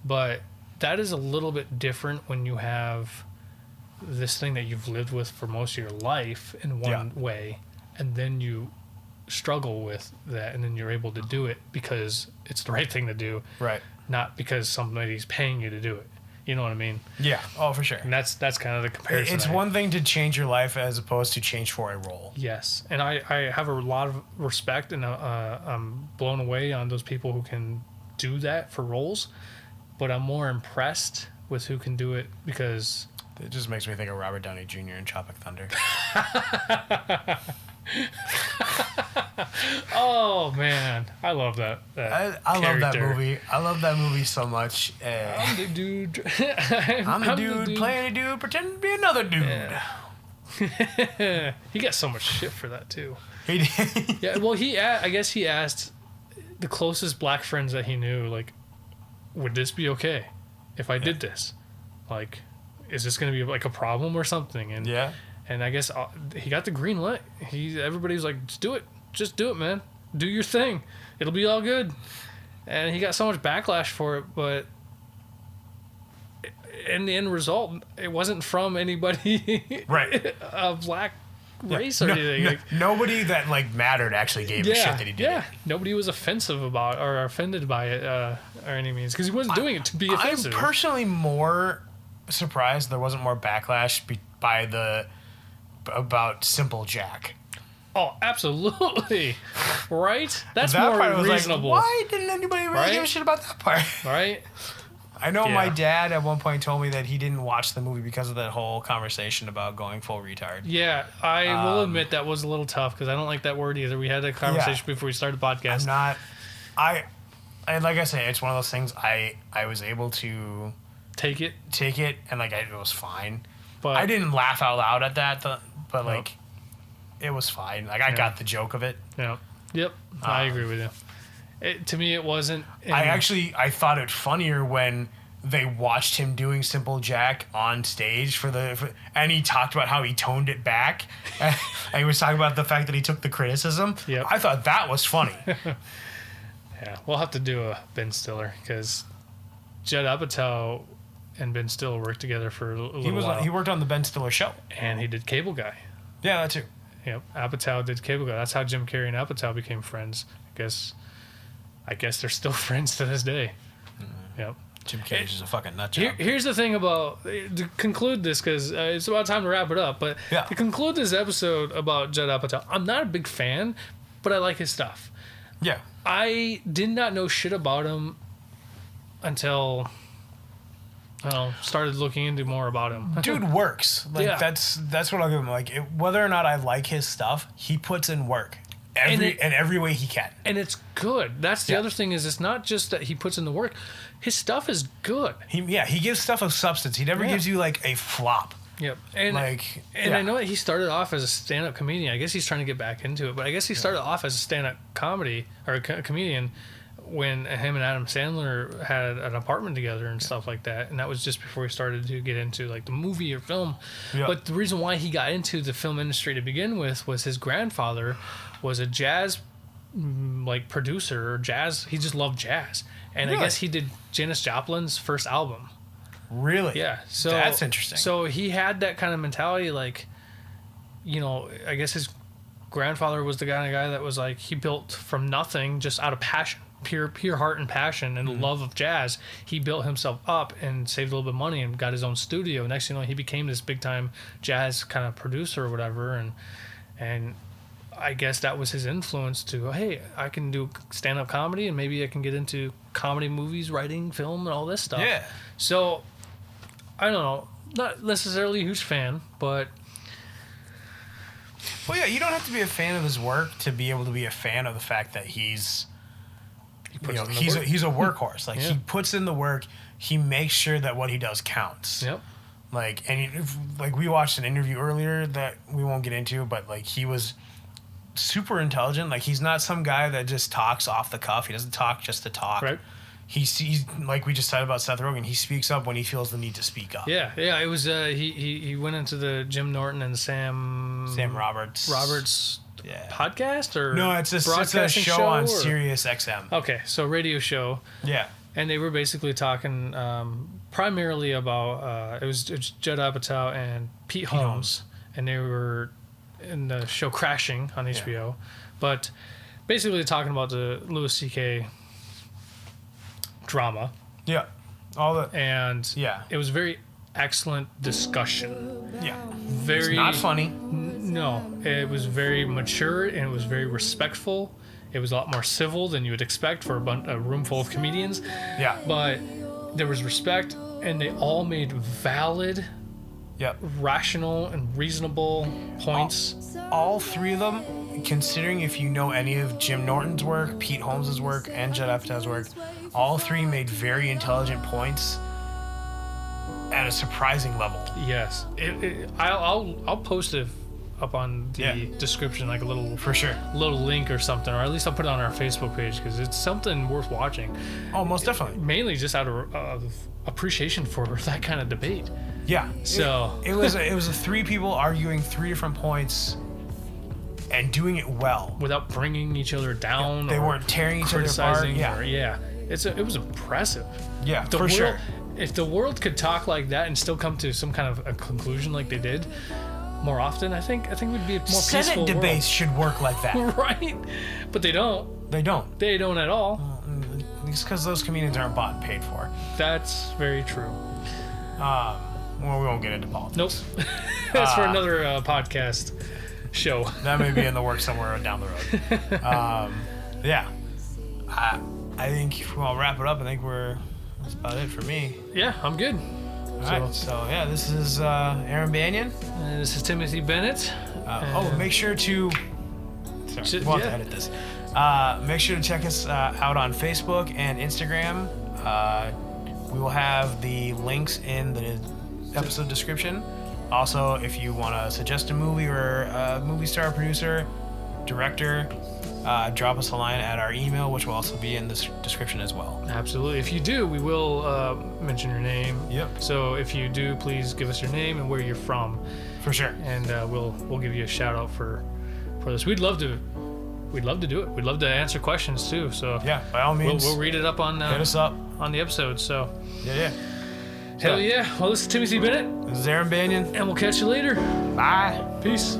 But that is a little bit different when you have this thing that you've lived with for most of your life in one way, and then you struggle with that, and then you're able to do it because it's the right thing to do, right? Not because somebody's paying you to do it. You know what I mean? Yeah. Oh, for sure. And that's kind of the comparison. It's one thing to change your life as opposed to change for a role. Yes, and I have a lot of respect, and I'm blown away on those people who can do that for roles, but I'm more impressed with who can do it because it just makes me think of Robert Downey Jr. in Tropic Thunder. Oh man, I love that. I love that movie. I love that movie so much. I'm the dude. I'm the dude playing a dude pretending to be another dude. Yeah. He got so much shit for that too. He did. Yeah. Well, I guess he asked the closest black friends that he knew, like, would this be okay if I did this? Like, is this going to be like a problem or something? And and I guess he got the green light. Everybody was like, just do it, man. Do your thing. It'll be all good. And he got so much backlash for it, but in the end result, it wasn't from anybody of black race or anything. Like, nobody that like mattered actually gave a shit that he did. Yeah, nobody was offensive about or offended by it or any means, because he wasn't doing it to be offensive. I'm personally more surprised there wasn't more backlash about Simple Jack. Oh, absolutely. Right? That's that more part was reasonable. Like, why didn't anybody really give a shit about that part? Right? I know my dad at one point told me that he didn't watch the movie because of that whole conversation about going full retard. Yeah, I will admit that was a little tough because I don't like that word either. We had a conversation before we started the podcast. And like I say, it's one of those things I was able to take it, and like it was fine. But I didn't laugh out loud at that, but like it was fine. Like I got the joke of it. Yeah. Yep. I agree with you. To me, it wasn't. I thought it funnier when they watched him doing Simple Jack on stage and he talked about how he toned it back. And he was talking about the fact that he took the criticism. Yep. I thought that was funny. Yeah, we'll have to do a Ben Stiller because Judd Apatow and Ben Stiller worked together for a little while. He worked on the Ben Stiller show. And he did Cable Guy. Yeah, that too. Yep. Apatow did Cable Guy. That's how Jim Carrey and Apatow became friends. I guess they're still friends to this day. Yep. Jim Carrey's just a fucking nut job. Here's the thing about, to conclude this, because it's about time to wrap it up, but to conclude this episode about Judd Apatow, I'm not a big fan, but I like his stuff. Yeah. I did not know shit about him until started looking into more about him. Dude works. Like that's what I'll give him. Like whether or not I like his stuff, he puts in work in every way he can. And it's good. That's the other thing is it's not just that he puts in the work. His stuff is good. He gives stuff of substance. He never gives you like a flop. Yep. And I know that he started off as a stand-up comedian. I guess he's trying to get back into it, but I guess he started off as a stand-up comedy or a comedian when him and Adam Sandler had an apartment together and stuff like that, and that was just before he started to get into like the movie or film. But the reason why he got into the film industry to begin with was his grandfather was a jazz like producer or jazz. He just loved jazz, and I guess he did Janis Joplin's first album. Really? Yeah. So that's interesting. So he had that kind of mentality, like, you know, I guess his grandfather was the kind of guy that was like he built from nothing just out of passion. Pure heart and passion and love of jazz. He built himself up and saved a little bit of money and got his own studio. Next thing you know, he became this big time jazz kind of producer or whatever. And I guess that was his influence to, hey, I can do stand up comedy and maybe I can get into comedy movies, writing, film, and all this stuff. Yeah. So I don't know, not necessarily a huge fan, but. Well, yeah, you don't have to be a fan of his work to be able to be a fan of the fact that he's a workhorse. Like he puts in the work. He makes sure that what he does counts. Yep. Like we watched an interview earlier that we won't get into, but like he was super intelligent. Like he's not some guy that just talks off the cuff. He doesn't talk just to talk. Right. He's like we just said about Seth Rogen. He speaks up when he feels the need to speak up. Yeah. It was he went into the Jim Norton and Sam Roberts podcast or no? It's a show on Sirius XM. Okay, so radio show. Yeah, and they were basically talking primarily about it was Judd Apatow and Pete Holmes, and they were in the show Crashing on HBO, but basically talking about the Louis C.K. drama. Yeah, it was very excellent discussion. Yeah, very it's not funny. No, it was very mature and it was very respectful. It was a lot more civil than you would expect for a room full of comedians. Yeah, but there was respect, and they all made valid, rational, and reasonable points. All three of them, considering if you know any of Jim Norton's work, Pete Holmes' work, and Judd Apatow's work, all three made very intelligent points at a surprising level. Yes, I'll post it up on the description, like a little little link or something, or at least I'll put it on our Facebook page because it's something worth watching. Oh, most definitely. Mainly just out of appreciation for that kind of debate. Yeah. So it was three people arguing three different points and doing it well without bringing each other down. They weren't tearing each other apart. It was impressive. Yeah, for sure. If the world could talk like that and still come to some kind of a conclusion like they did more often, I think we'd be a more peaceful world. Senate debates should work like that. Right? But they don't. They don't. They don't at all. It's because those comedians aren't bought and paid for. That's very true. Well, we won't get into politics. Nope. That's for another podcast show. That may be in the works somewhere down the road. Yeah. I think I'll wrap it up. I think that's about it for me. Yeah, I'm good. Alright, so yeah, this is Aaron Banyan. And this is Timothy Bennett. Make sure to... Sorry, we'll have to edit this. Make sure to check us out on Facebook and Instagram. We will have the links in the episode description. Also, if you want to suggest a movie or a movie star, producer, director, drop us a line at our email, which will also be in the description as well. Absolutely. If you do, we will mention your name. Yep. So if you do, please give us your name and where you're from. For sure. And we'll give you a shout out for this. We'd love to do it. We'd love to answer questions too. So yeah, by all means, we'll read it up on hit us up on the episode. So yeah. Hell yeah. Well, this is Timothy Bennett. This is Aaron Banyan. And we'll catch you later. Bye. Peace.